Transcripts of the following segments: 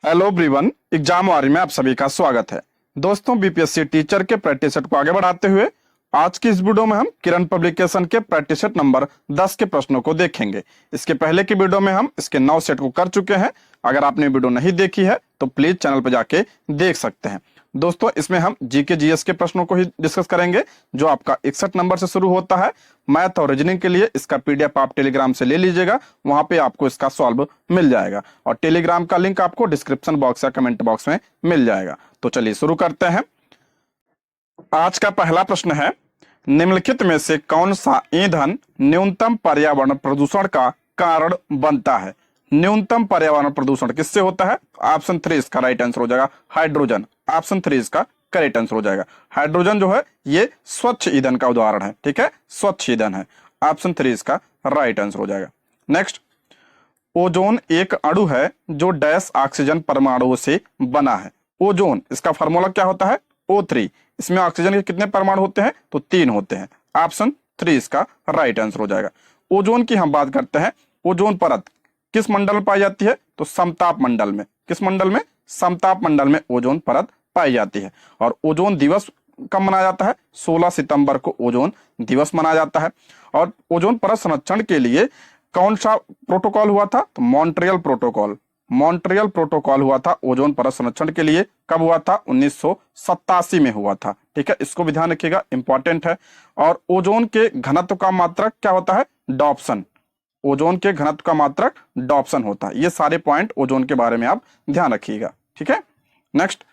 Hello everyone, exam वारी में आप सभी का स्वागत है। दोस्तों, बीपीएससी टीचर के प्रैक्टिस सेट को आगे बढ़ाते हुए आज की इस वीडियो में हम किरण पब्लिकेशन के प्रैक्टिस सेट नंबर 10 के प्रश्नों को देखेंगे। इसके पहले की वीडियो में हम इसके 9 सेट को कर चुके हैं। अगर आपने वीडियो नहीं देखी है तो प्लीज चैनल पर जाके देख सकते हैं। दोस्तों, इसमें हम जीके जीएस के प्रश्नों को ही डिस्कस करेंगे जो आपका 61 नंबर से शुरू होता है। मैथ और रीजनिंग के लिए इसका पीडीएफ आप टेलीग्राम से ले लीजिएगा, वहां पे आपको इसका सॉल्व मिल जाएगा और टेलीग्राम का लिंक आपको डिस्क्रिप्शन बॉक्स या कमेंट बॉक्स में मिल जाएगा। तो चलिए शुरू करते हैं। आज का पहला प्रश्न है, निम्नलिखित में से कौन सा ईंधन न्यूनतम पर्यावरण प्रदूषण का कारण बनता है? न्यूनतम पर्यावरण प्रदूषण किससे होता है? ऑप्शन 3 इसका राइट आंसर हो जाएगा हाइड्रोजन। ऑप्शन 3 इसका करेक्ट आंसर हो जाएगा। हाइड्रोजन जो है ये स्वच्छ ईंधन का उदाहरण है, ठीक है, स्वच्छ ईंधन है। ऑप्शन 3 इसका राइट आंसर हो जाएगा। नेक्स्ट, ओजोन एक अणु है जो डैश ऑक्सीजन परमाणुओं से बना है। ओजोन, इसका फार्मूला क्या होता है? O3। इसमें ऑक्सीजन के कितने परमाणु होते हैं? तो 3 होते हैं। ऑप्शन 3 इसका राइट आंसर हो जाएगा। ओजोन की हम बात करते हैं। ओजोन परत किस मंडल में पाई जाती है? तो समताप मंडल में। किस मंडल में? समताप मंडल में ओजोन परत पाई जाती है। और ओजोन दिवस कब मनाया जाता है? 16 सितंबर को ओजोन दिवस मनाया जाता है। और ओजोन परत संरक्षण के लिए कौन सा प्रोटोकॉल हुआ था? तो मॉन्ट्रियल प्रोटोकॉल। मॉन्ट्रियल प्रोटोकॉल हुआ था ओजोन परत संरक्षण के लिए। कब हुआ था? 1987 में हुआ था, ठीक है, इसको भी ध्यान रखिएगा, इंपॉर्टेंट है। और ओजोन के घनत्व का मात्रक क्या होता है? डॉप्सन। ओजोन के घनत्व का मात्रक डॉप्सन होता है। ये सारे पॉइंट ओजोन के बारे में आप ध्यान रखिएगा, ठीक है। नेक्स्ट,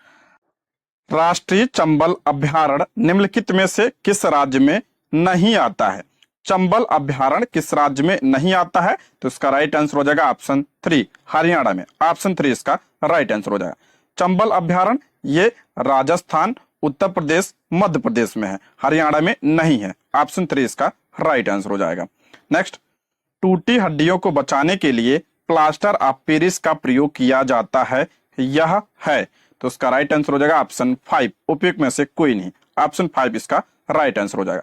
राष्ट्रीय चंबल अभ्यारण्य निम्नलिखित में से किस राज्य में नहीं आता है? चंबल अभ्यारण्य किस राज्य में नहीं आता है? तो इसका राइट आंसर हो जाएगा ऑप्शन 3 हरियाणा में। ऑप्शन 3 इसका राइट आंसर हो जाएगा। चंबल अभ्यारण्य ये राजस्थान, उत्तर प्रदेश, मध्य प्रदेश में है, हरियाणा में नहीं है। ऑप्शन 3 इसका राइट आंसर हो जाएगा। नेक्स्ट, टूटी हड्डियों को बचाने के लिए प्लास्टर ऑफ पेरिस का प्रयोग किया जाता है, यह है? तो इसका राइट आंसर हो जाएगा ऑप्शन 5, उपयुक्त में से कोई नहीं। ऑप्शन 5 इसका राइट आंसर हो जाएगा।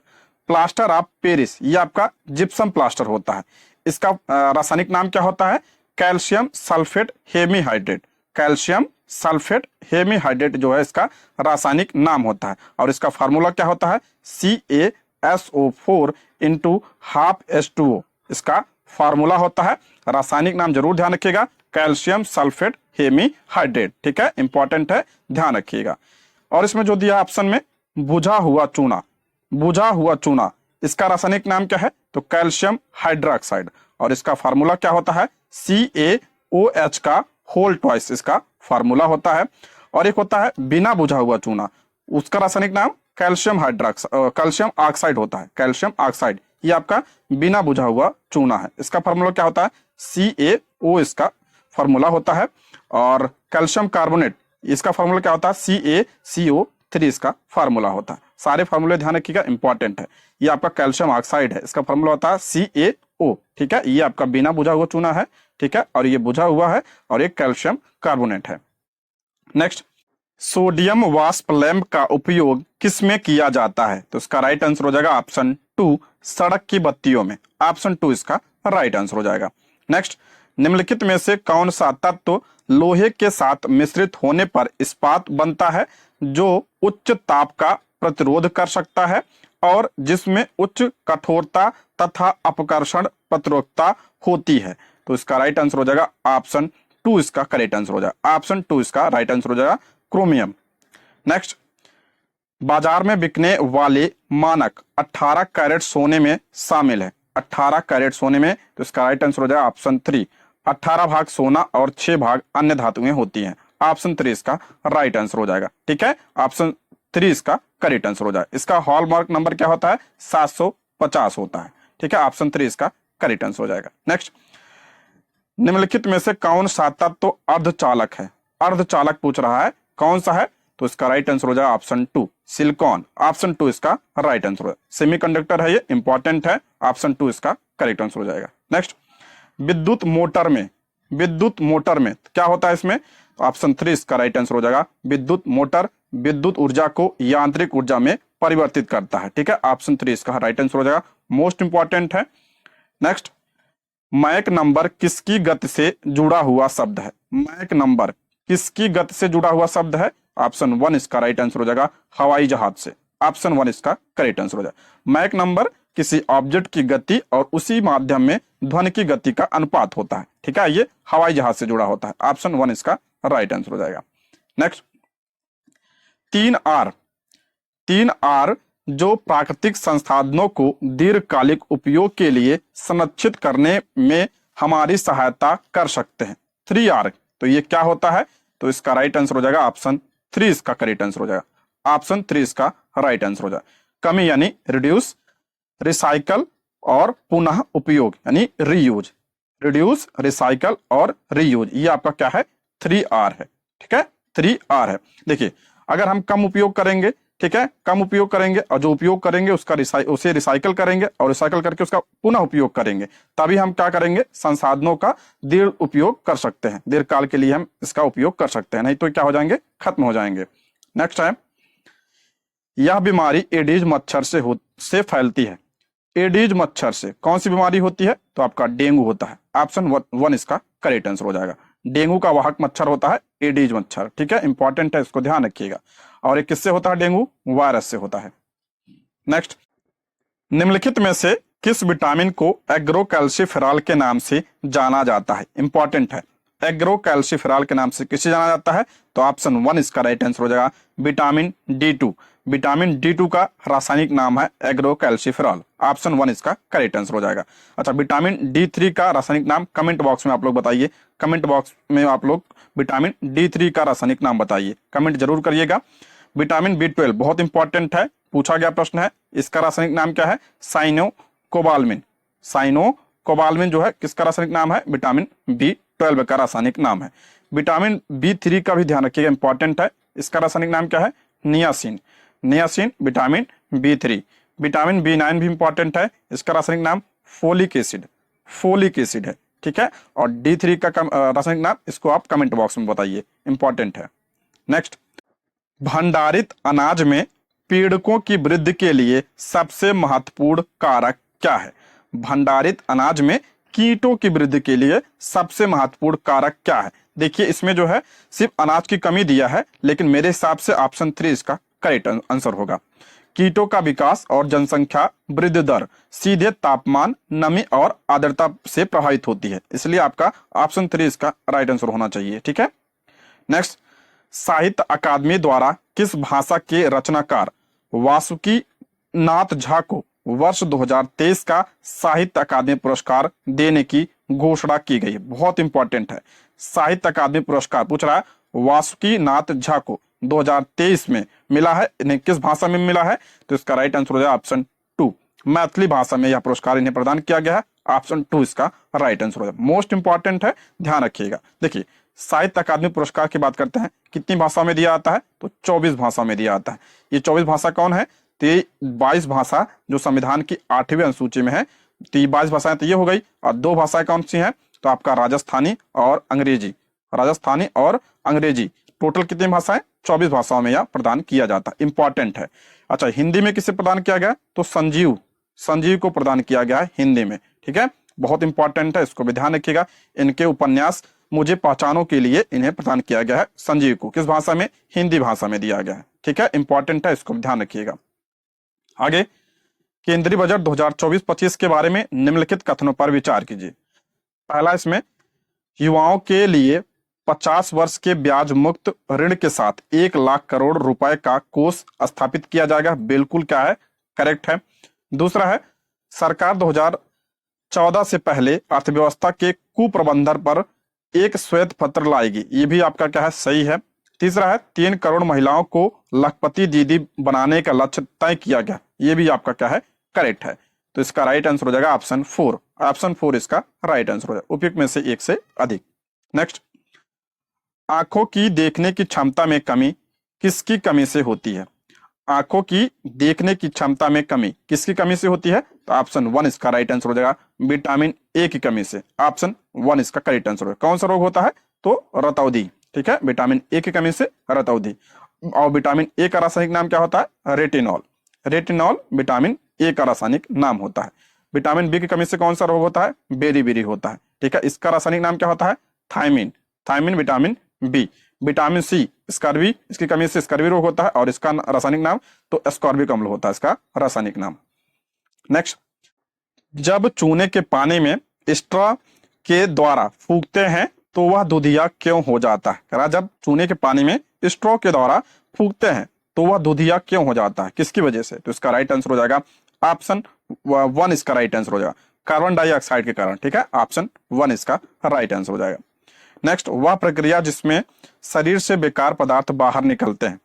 प्लास्टर ऑफ पेरिस ये आपका जिप्सम प्लास्टर होता है। इसका रासायनिक नाम क्या होता है? Calcium sulphate hemihydrate. Calcium sulphate hemihydrate जो है इसका रासायनिक नाम होता है। और इसका फार्मूला क्या होता है? CaSO4 इंटू हाफ H2O इसका फार्मूला होता है। रासायनिक नाम जरूर ध्यान रखिएगा, कैल्शियम सल्फेट हेमीहाइड्रेट, ठीक है, इंपॉर्टेंट है, ध्यान रखिएगा। और इसमें जो दिया ऑप्शन में बुझा हुआ चूना, बुझा हुआ चूना इसका रासायनिक नाम क्या है? तो कैल्शियम हाइड्रोक्साइड। और इसका फार्मूला क्या होता है? CaOH का होल ट्वाइस इसका फार्मूला होता है। और एक होता है बिना बुझा हुआ चूना, उसका रासायनिक नाम कैल्शियम ऑक्साइड होता है। कैल्शियम ऑक्साइड ये आपका बिना बुझा हुआ चूना है। इसका फार्मूला क्या होता है? CaO इसका फार्मूला होता है। और कैल्शियम कार्बोनेट इसका फार्मूला क्या होता है? CaCO3 इसका फार्मूला होता है। सारे फार्मूले ध्यान रखिएगा, इंपॉर्टेंट है। ये आपका कैल्शियम ऑक्साइड है, इसका फार्मूला होता है CaO, ठीक है, ये आपका बिना बुझा हुआ चूना है, ठीक है, और ये बुझा हुआ है और एक कैल्शियम कार्बोनेट है। नेक्स्ट, सोडियम वाष्प लैंप का उपयोग किसमें किया जाता है? तो इसका राइट आंसर हो जाएगा ऑप्शन 2 सड़क की बत्तियों में। ऑप्शन 2 इसका राइट आंसर हो जाएगा। नेक्स्ट, निम्नलिखित में से कौन सा तत्व लोहे के साथ मिश्रित होने पर इस्पात बनता है जो उच्च ताप का प्रतिरोध कर सकता है और जिसमें उच्च कठोरता तथा अपकर्षण प्रतिरोधकता होती है? तो इसका राइट आंसर हो जाएगा ऑप्शन 2 इसका करेक्ट आंसर हो जाएगा। ऑप्शन 2 इसका राइट आंसर हो जाएगा क्रोमियम। नेक्स्ट, बाजार में बिकने वाले मानक 18 कैरेट सोने में शामिल है। 18 कैरेट सोने में, तो इसका राइट आंसर हो जाएगा ऑप्शन 3 18 भाग सोना और 6 भाग अन्य धातुएं होती हैं। ऑप्शन 3 इसका राइट आंसर हो जाएगा, ठीक है, ऑप्शन 3 इसका करेक्ट आंसर हो जाएगा। इसका हॉलमार्क नंबर क्या होता है? 750 होता है, ठीक है, ऑप्शन 3 इसका करेक्ट आंसर हो जाएगा। नेक्स्ट, निम्नलिखित में से कौन सा तत्व अर्धचालक है? अर्धचालक पूछ रहा है, कौन सा है? तो इसका राइट आंसर हो जाएगा ऑप्शन 2 सिलिकॉन। ऑप्शन 2 इसका राइट आंसर है। सेमीकंडक्टर है, ये इंपॉर्टेंट है। ऑप्शन 2 इसका करेक्ट आंसर हो जाएगा। नेक्स्ट, विद्युत मोटर में क्या होता है इसमें? ऑप्शन 3 इसका राइट आंसर हो जाएगा। विद्युत मोटर विद्युत ऊर्जा को यांत्रिक ऊर्जा में परिवर्तित करता है, ठीक है, ऑप्शन 3 इसका राइट आंसर हो जाएगा। मोस्ट इंपॉर्टेंट है। नेक्स्ट, मैक नंबर किसकी गति से जुड़ा हुआ शब्द है? मैक नंबर किसकी गति से जुड़ा हुआ शब्द है? ऑप्शन 1 इसका राइट आंसर हो जाएगा, हवाई जहाज से। ऑप्शन 1 इसका करेक्ट आंसर हो जाएगा। मैक नंबर किसी ऑब्जेक्ट की गति और उसी माध्यम में ध्वनि की गति का अनुपात होता है, ठीक है, ये हवाई जहाज से जुड़ा होता है। ऑप्शन 1 इसका राइट आंसर हो जाएगा। Next, 3R। 3R जो प्राकृतिक संसाधनों को दीर्घकालिक उपयोग के लिए संरक्षित करने में हमारी सहायता कर सकते हैं। 3R, तो ये क्या होता है? तो इसका राइट आंसर हो जाएगा ऑप्शन 3 इसका करेक्ट आंसर हो जाएगा। ऑप्शन 3 इसका राइट आंसर हो जाएगा। कमी यानी रिड्यूस, रिसाइकल और पुनः उपयोग यानी रीयूज। रिड्यूस, रिसाइकल और रीयूज, ये आपका क्या है? 3R है, ठीक है, 3R है। देखिए, अगर हम कम उपयोग करेंगे, ठीक है, कम उपयोग करेंगे और जो उपयोग करेंगे उसे रिसाइकल करेंगे और रिसाइकल करके उसका पुनः उपयोग करेंगे, तभी हम क्या करेंगे? संसाधनों का दीर्घ उपयोग कर सकते हैं, दीर्घकाल के लिए हम इसका उपयोग कर सकते हैं, नहीं तो क्या हो जाएंगे? खत्म हो जाएंगे। नेक्स्ट है, यह बीमारी एडीज मच्छर से फैलती है। एडीज मच्छर से कौन सी बीमारी होती है? तो आपका डेंगू होता है। ऑप्शन 1 इसका करेक्ट आंसर हो जाएगा। डेंगू का वाहक मच्छर होता है एडीज मच्छर, ठीक है, इंपॉर्टेंट है, इसको ध्यान रखिएगा। और ये किससे होता है? डेंगू वायरस से होता है। नेक्स्ट, निम्नलिखित में से किस विटामिन को एग्रोकैल्सिफेरॉल के नाम से जाना जाता है? इंपॉर्टेंट है, एग्रोकैल्सिफेरॉल के नाम से किसे जाना जाता है? तो ऑप्शन 1 इसका राइट आंसर हो जाएगा, विटामिन D2। विटामिन D2 का रासायनिक नाम है एग्रोकैल्सिफेरॉल। ऑप्शन 1 इसका करेक्ट आंसर हो जाएगा। अच्छा, विटामिन D3 का रासायनिक नाम कमेंट बॉक्स में आप लोग बताइए। कमेंट बॉक्स में आप लोग विटामिन D3 का रासायनिक नाम बताइए, कमेंट जरूर करिएगा। विटामिन B12 बहुत इंपॉर्टेंट है, पूछा गया प्रश्न है, इसका रासायनिक नाम क्या है? साइनोकोबाल्मिन। साइनोकोबाल्मिन जो है किसका रासायनिक नाम है? विटामिन B12 का रासायनिक नाम है। विटामिन B3 का भी ध्यान रखिएगा, इंपॉर्टेंट है, इसका रासायनिक नाम क्या है? Niacin. Niacin vitamin B3। Vitamin B9 भी इंपॉर्टेंट है, इसका रासायनिक नाम फोलिक एसिड। फोलिक एसिड है, ठीक है, और D3 का रासायनिक नाम इसको आप कमेंट बॉक्स में बताइए, इंपॉर्टेंट है। नेक्स्ट, भंडारित अनाज में पीड़कों की वृद्धि के लिए सबसे महत्वपूर्ण कारक क्या है? भंडारित अनाज में कीटों की वृद्धि के लिए सबसे महत्वपूर्ण कारक क्या है? देखिए, इसमें जो है सिर्फ अनाज की कमी दिया है, लेकिन मेरे हिसाब से ऑप्शन 3 इसका करेक्ट आंसर होगा। कीटों का विकास और जनसंख्या वृद्धि दर सीधे तापमान, नमी और आर्द्रता से प्रभावित होती है, इसलिए आपका ऑप्शन 3 इसका राइट आंसर होना चाहिए, ठीक है। नेक्स्ट, साहित्य अकादमी द्वारा किस भाषा के रचनाकार वासुकी नाथ झा को वर्ष 2023 का साहित्य अकादमी पुरस्कार देने की घोषणा की गई? बहुत इंपॉर्टेंट है, साहित्य अकादमी पुरस्कार पूछ रहा है, वासुकी नाथ झा को 2023 में मिला है, इन्हें किस भाषा में मिला है? तो इसका राइट आंसर हो जाएगा ऑप्शन 2, मैथिली भाषा में यह पुरस्कार इन्हें प्रदान किया गया है। ऑप्शन 2 इसका राइट आंसर हो जाएगा, मोस्ट इंपॉर्टेंट है, ध्यान रखिएगा। देखिए, साहित्य अकादमी पुरस्कार की बात करते हैं, कितनी भाषा में दिया जाता है? तो 24 भाषा में दिया जाता है। ये 24 भाषा कौन है? तो ये 22 भाषा जो संविधान की 8वीं अनुसूची में है, तो ये 22 भाषाएं तो ये हो गई, और 2 भाषाएं कौन सी हैं? तो आपका राजस्थानी और अंग्रेजी। राजस्थानी और अंग्रेजी, टोटल कितनी भाषाएं? 24 भाषाओं में यह प्रदान किया जाता है, इंपॉर्टेंट है। अच्छा, हिंदी में किसे प्रदान किया गया? तो संजीव को प्रदान किया गया है हिंदी में, ठीक है, बहुत इंपॉर्टेंट है, इसको भी ध्यान रखिएगा। इनके उपन्यास मुझे पहचानों के लिए इन्हें प्रदान किया गया है संजीव को, किस भाषा में? हिंदी भाषा में दिया गया है, ठीक है, इंपॉर्टेंट है, इसको ध्यान रखिएगा। आगे, केंद्रीय बजट 2024-25 के बारे में निम्नलिखित कथनों पर विचार कीजिए। पहला, इसमें युवाओं के लिए 50 वर्ष के ब्याज मुक्त ऋण के साथ 1 लाख करोड़ रुपए का कोष स्थापित किया जाएगा, बिल्कुल क्या है? करेक्ट है। दूसरा है, सरकार 2014 से पहले अर्थव्यवस्था के कुप्रबंधन पर एक श्वेत पत्र लाएगी, ये भी आपका क्या है? सही है। तीसरा है, 3 करोड़ महिलाओं को लखपति दीदी बनाने का लक्ष्य तय किया गया, ये भी आपका क्या है? करेक्ट है। तो इसका राइट आंसर हो जाएगा ऑप्शन 4। ऑप्शन 4 इसका राइट आंसर हो जाएगा, उपयुक्त में से एक से अधिक। नेक्स्ट, आंखों की देखने की क्षमता में कमी किसकी कमी से होती है? आंखों की देखने की क्षमता में कमी किसकी कमी से होती है? तो ऑप्शन 1 इसका राइट आंसर हो जाएगा, विटामिन ए की कमी से। ऑप्शन 1 इसका करेक्ट आंसर होगा। कौन सा रोग होता है? तो रतौंधी, ठीक है, विटामिन ए की कमी से रतौंधी। और विटामिन ए का रासायनिक नाम क्या होता है? रेटिनॉल। रेटिनॉल विटामिन ए का रासायनिक नाम होता है। विटामिन बी की कमी से कौन सा रोग होता है? बेरी बेरी होता है, ठीक है, इसका रासायनिक नाम क्या होता है? Thiamine. Thiamine vitamin B. Vitamin C scurvy, इसकी कमी से स्कर्वी रोग होता है, और इसका रासायनिक नाम तो एस्कॉर्बिक अम्ल होता है इसका रासायनिक नाम। नेक्स्ट, जब चूने के पानी में स्ट्रॉ के द्वारा फूंकते हैं तो वह दूधिया क्यों हो जाता है? कह रहा जब चूने के पानी में स्ट्रॉ के द्वारा फूंकते हैं तो वह दूधिया क्यों हो जाता है, किसकी वजह से? तो इसका राइट आंसर हो जाएगा ऑप्शन 1, इसका राइट आंसर हो जाएगा कार्बन डाइऑक्साइड के कारण। ठीक है, ऑप्शन 1 इसका राइट आंसर हो जाएगा। नेक्स्ट, वह प्रक्रिया जिसमें शरीर से बेकार पदार्थ बाहर निकलते हैं,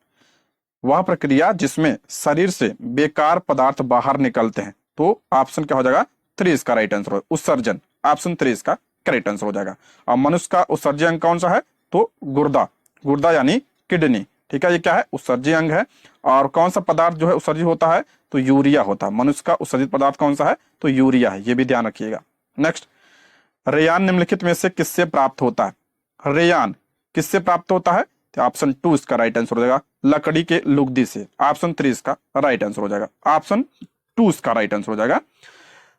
वह प्रक्रिया जिसमें शरीर से बेकार पदार्थ बाहर निकलते हैं, तो ऑप्शन क्या हो जाएगा 3 इसका राइट आंसर हो, उत्सर्जन। ऑप्शन 3 इसका करेक्ट आंसर हो जाएगा। और मनुष्य का उत्सर्जी अंग कौन सा है? तो गुर्दा, गुर्दा यानी किडनी। ठीक है, ये क्या है? उत्सर्जी अंग है। और कौन सा पदार्थ जो है उत्सर्जित होता है? तो यूरिया होता है। मनुष्य का उत्सर्जित पदार्थ कौन सा है? तो यूरिया है, ये भी ध्यान रखिएगा। नेक्स्ट, रेयान निम्नलिखित में से किससे प्राप्त होता है? रेयान किससे प्राप्त होता है? तो ऑप्शन 2 इसका राइट आंसर हो जाएगा लकड़ी के लुगदी से। ऑप्शन 3 इसका राइट आंसर हो जाएगा। ऑप्शन 2 इसका राइट आंसर हो जाएगा।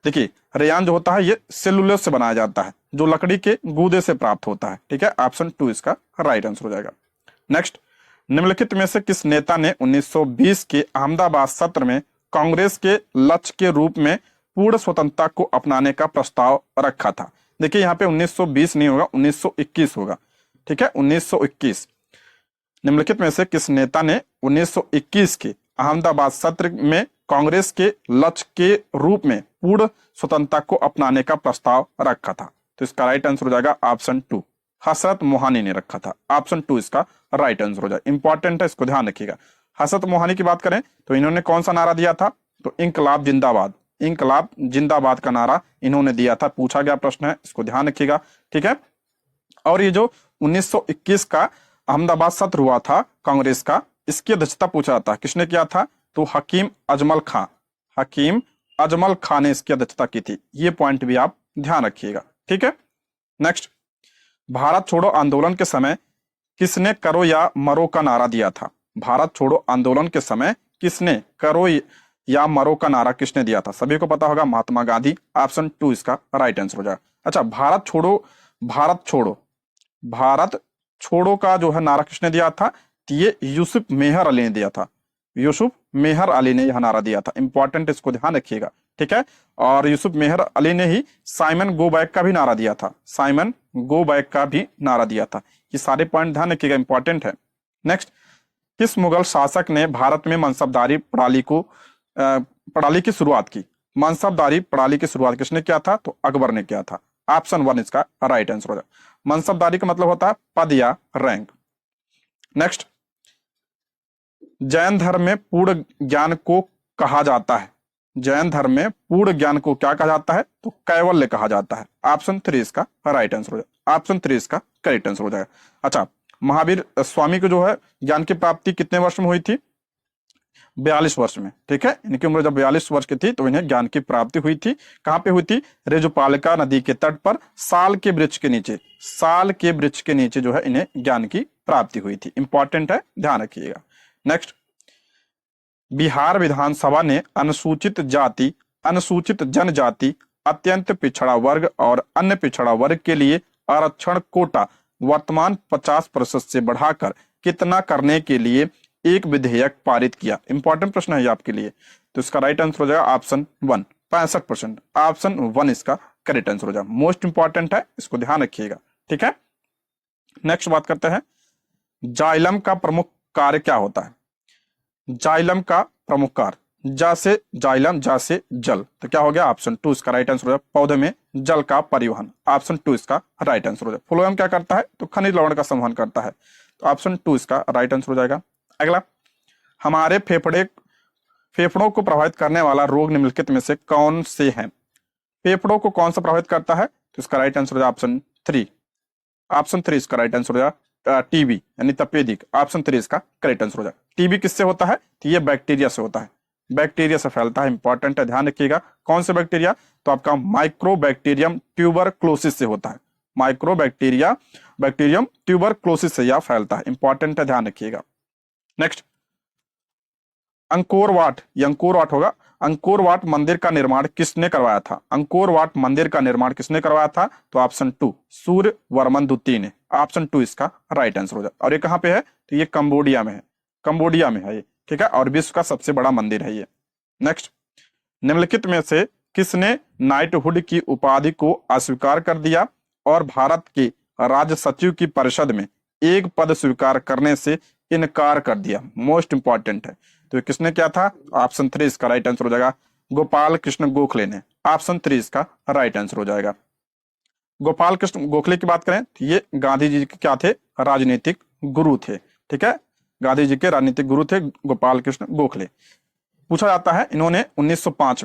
देखिए, रेयान जो होता है ये सेलुलोज से बनाया जाता है, जो लकड़ी के गूदे से प्राप्त होता है। ठीक है, ऑप्शन 2 इसका राइट आंसर हो जाएगा। नेक्स्ट, निम्नलिखित में से किस नेता ने 1920 के अहमदाबाद सत्र में कांग्रेस के लक्ष्य के रूप में पूर्ण स्वतंत्रता को अपनाने का प्रस्ताव रखा था? देखिए, यहाँ पे 1920 नहीं होगा, 1921 होगा। ठीक है, 1921। निम्नलिखित में से किस नेता ने 1921 के अहमदाबाद सत्र में कांग्रेस के लक्ष्य के रूप में पूर्ण स्वतंत्रता को अपनाने का प्रस्ताव रखा था? तो इसका राइट आंसर हो जाएगा ऑप्शन 2, हसरत मोहानी ने रखा था। ऑप्शन 2 इसका राइट आंसर हो जाएगा। इंपॉर्टेंट है, इसको ध्यान रखिएगा। हसरत मोहानी की बात करें तो इन्होंने कौन सा नारा दिया था? तो इंकलाब जिंदाबाद, इंकलाब जिंदाबाद का नारा इन्होंने दिया था। पूछा गया प्रश्न है, इसको ध्यान रखिएगा। ठीक है, और ये जो 1921 का अहमदाबाद सत्र हुआ था कांग्रेस का, इसकी अध्यक्षता पूछा था किसने किया था? तो हकीम अजमल खां, हकीम अजमल खां ने इसकी अध्यक्षता की थी। ये पॉइंट भी आप ध्यान रखिएगा। ठीक है, नेक्स्ट, भारत छोड़ो आंदोलन के समय किसने करो या मरो का नारा दिया था? भारत छोड़ो आंदोलन के समय किसने करो या मरो का नारा किसने दिया था? सभी को पता होगा, महात्मा गांधी। ऑप्शन 2 इसका राइट आंसर हो जाएगा। अच्छा, भारत छोड़ो, भारत छोड़ो, भारत छोड़ो का जो है नारा किसने दिया था? ये यूसुफ मेहर अली ने दिया था। यूसुफ मेहर अली ने यह नारा दिया था। इंपॉर्टेंट, इसको ध्यान रखिएगा। ठीक है, और यूसुफ मेहर अली ने ही साइमन गो बैक का भी नारा दिया था, साइमन गो बैक का भी नारा दिया था। ये सारे पॉइंट ध्यान रखिएगा, इंपॉर्टेंट है। नेक्स्ट, किस मुगल शासक ने भारत में मनसबदारी प्रणाली की शुरुआत की? मनसबदारी प्रणाली की शुरुआत किसने किया था? तो अकबर ने किया था। ऑप्शन 1 इसका राइट आंसर हो जाएगा। मनसबदारी का मतलब होता है पद या रैंक। नेक्स्ट, जैन धर्म में पूर्ण ज्ञान को कहा जाता है, जैन धर्म में पूर्ण ज्ञान को क्या कहा जाता है? तो कैवल्य कहा जाता है। ऑप्शन 3 इसका राइट आंसर हो जाएगा। ऑप्शन 3 इसका करेक्ट आंसर हो जाएगा। अच्छा, महावीर स्वामी को जो है ज्ञान की प्राप्ति कितने वर्ष में हुई थी? 42 वर्ष में। ठीक है, इनकी उम्र जब 42 वर्ष की थी तो इन्हें ज्ञान की प्राप्ति हुई थी। कहां पे हुई थी? रेजुपालिका नदी के तट पर साल के वृक्ष के नीचे, साल के वृक्ष के नीचे जो है इन्हें ज्ञान की प्राप्ति हुई थी। इंपॉर्टेंट है, ध्यान रखिएगा। नेक्स्ट, बिहार विधानसभा ने अनुसूचित जाति, अनुसूचित जनजाति, अत्यंत पिछड़ा वर्ग और अन्य पिछड़ा वर्ग के लिए आरक्षण कोटा वर्तमान 50% से बढ़ाकर कितना करने के लिए एक विधेयक पारित किया? इंपॉर्टेंट प्रश्न है ये आपके लिए। तो इसका राइट आंसर हो जाएगा ऑप्शन 1, 65%। ऑप्शन 1 इसका करेक्ट आंसर हो जाएगा। मोस्ट इंपॉर्टेंट है, इसको ध्यान रखिएगा। ठीक है, नेक्स्ट बात करते हैं, जाइलम का प्रमुख कार्य क्या होता है? जाइलम का प्रमुख कार्य, जा से जाइलम, जा से जल, तो क्या हो गया? ऑप्शन 2 इसका राइट आंसर हो जाएगा। पौधे में जल का परिवहन। ऑप्शन 2 इसका राइट आंसर हो जाएगा। फ्लोएम क्या करता है? तो खनिज लवण का संवहन करता है। तो ऑप्शन 2 इसका राइट आंसर हो जाएगा। अगला, हमारे फेफड़ों को प्रभावित करने वाला रोग निम्नलिखित में से कौन से हैं? फेफड़ों को कौन सा प्रभावित करता है? तो इसका राइट आंसर हो जाएगा ऑप्शन 3। ऑप्शन 3 इसका राइट आंसर हो जाएगा टीबी यानी तपेदिक। ऑप्शन 3 इसका करेक्ट आंसर हो जाएगा। टीबी किससे होता है? तो ये बैक्टीरिया से होता है, बैक्टीरिया से फैलता है। इंपॉर्टेंट है, ध्यान रखिएगा। कौन से बैक्टीरिया? तो आपका माइक्रोबैक्टीरियम ट्यूबरक्लोसिस से होता है। बैक्टीरियम ट्यूबरक्लोसिस से यह फैलता है। इंपॉर्टेंट है, ध्यान रखिएगा। नेक्स्ट, अंकोर वाट, ये अंकोर वाट होगा, अंकोर वाट मंदिर का निर्माण किसने करवाया था? अंकोर वाट मंदिर का निर्माण किसने करवाया था? तो ऑप्शन 2 सूर्यवर्मन द्वितीय ने। ऑप्शन 2 इसका राइट आंसर हो जाए। और ये कहाँ पे है? तो ये कंबोडिया में है, कंबोडिया में है ये, ठीक है, और विश्व का सबसे बड़ा मंदिर है ये। नेक्स्ट, निम्नलिखित में से किसने नाइटहुड की उपाधि को अस्वीकार कर दिया और भारत के राज्य सचिव की परिषद में एक पद स्वीकार करने से इनकार कर दिया? मोस्ट इंपॉर्टेंट है। तो ये किसने किया था? ऑप्शन 3 इसका राइट आंसर हो जाएगा, गोपाल कृष्ण गोखले ने। ऑप्शन 3 इसका राइट आंसर हो जाएगा। गोपाल कृष्ण गोखले की बात करें तो ये गांधी जी के क्या थे? राजनीतिक गुरु थे, ठीक है, गांधी जी के राजनीतिक गुरु थे गोपाल कृष्ण गोखले। पूछा जाता है इन्होंने 1905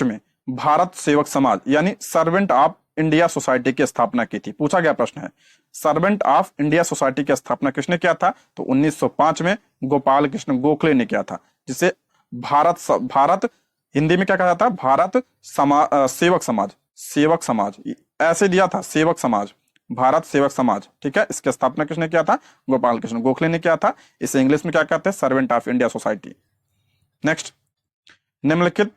में भारत सेवक समाज यानी सर्वेंट ऑफ इंडिया सोसाइटी की स्थापना की थी। पूछा गया प्रश्न है, सर्वेंट ऑफ इंडिया सोसाइटी की स्थापना किसने किया था? तो 1905 में गोपाल कृष्ण गोखले ने किया था, जिसे भारत हिंदी में क्या कहा जाता है? भारत सेवक समाज, सेवक समाज ऐसे दिया था, सेवक समाज, भारत सेवक समाज, ठीक है। इसकी स्थापना किसने किया था? गोपाल कृष्ण गोखले ने किया था। इसे इंग्लिश में क्या कहते हैं? Servant of India society. Next, निम्नलिखित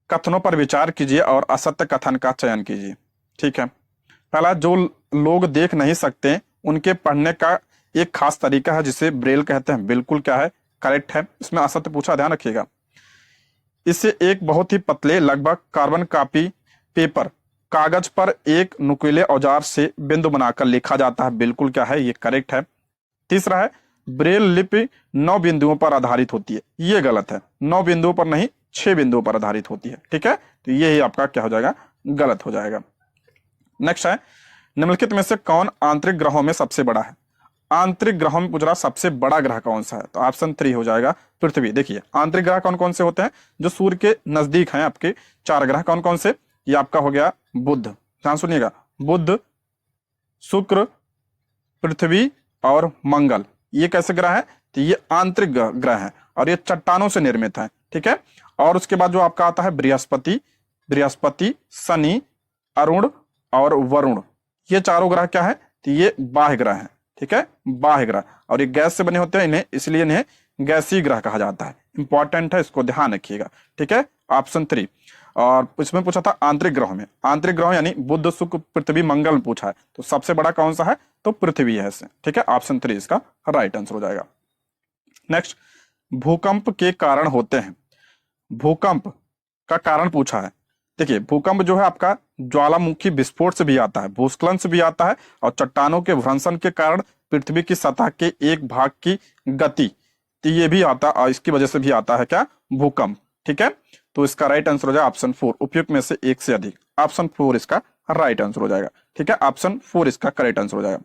कथनों पर विचार कीजिए और असत्य कथन का चयन कीजिए, ठीक है। पहला, जो लोग देख नहीं सकते उनके पढ़ने का एक खास तरीका है जिसे ब्रेल कहते हैं। बिल्कुल क्या है? करेक्ट है। इसमें असत्य पूछा, ध्यान रखिएगा। इससे एक बहुत ही पतले लगभग कार्बन कॉपी पेपर कागज पर एक नुकीले औजार से बिंदु बनाकर लिखा जाता है। बिल्कुल क्या है? ये करेक्ट है। तीसरा है, ब्रेल लिपि 9 बिंदुओं पर आधारित होती है। ये गलत है, 9 बिंदुओं पर नहीं 6 बिंदुओं पर आधारित होती है, ठीक है। तो ये ही आपका क्या हो जाएगा? गलत हो जाएगा। नेक्स्ट है, निम्नलिखित में से कौन आंतरिक ग्रहों में सबसे बड़ा है? आंतरिक ग्रहों में पूछ रहा सबसे बड़ा ग्रह कौन सा है? तो ऑप्शन 3 हो जाएगा, पृथ्वी। देखिए आंतरिक ग्रह कौन कौन से होते हैं? जो सूर्य के नजदीक हैं आपके 4 ग्रह कौन कौन से? ये आपका हो गया बुध, ध्यान सुनिएगा, बुध, शुक्र, पृथ्वी और मंगल। ये कैसे ग्रह है? तो ये आंतरिक ग्रह है और ये चट्टानों से निर्मित है, ठीक है। और उसके बाद जो आपका आता है बृहस्पति, शनि, अरुण और वरुण। ये चारों ग्रह क्या है? तो ये बाह्य ग्रह है, ठीक है, बाह्य ग्रह। और ये गैस से बने होते हैं, इन्हें इसलिए इन्हें गैसीय ग्रह कहा जाता है। इंपॉर्टेंट है, इसको ध्यान रखिएगा, ठीक है। ऑप्शन 3। और इसमें पूछा था आंतरिक ग्रहों में, आंतरिक ग्रह यानी बुध, शुक्र, पृथ्वी, मंगल में पूछा है। तो सबसे बड़ा कौन सा है? तो पृथ्वी है इससे, ठीक है। ऑप्शन 3 इसका राइट आंसर हो जाएगा। नेक्स्ट, भूकंप के कारण होते हैं। भूकंप का कारण पूछा है। देखिए भूकंप जो है आपका ज्वालामुखी विस्फोट से भी आता है, भूस्खलन से भी आता है और चट्टानों के भ्रंशन के कारण पृथ्वी की सतह के एक भाग की गति, तो ये भी आता है, इसकी वजह से भी आता है क्या? भूकंप, ठीक है। तो इसका राइट आंसर हो जाएगा ऑप्शन 4, उपयुक्त में से एक से अधिक। ऑप्शन 4 इसका राइट आंसर हो जाएगा, ठीक है। ऑप्शन 4 इसका करेक्ट आंसर हो जाएगा,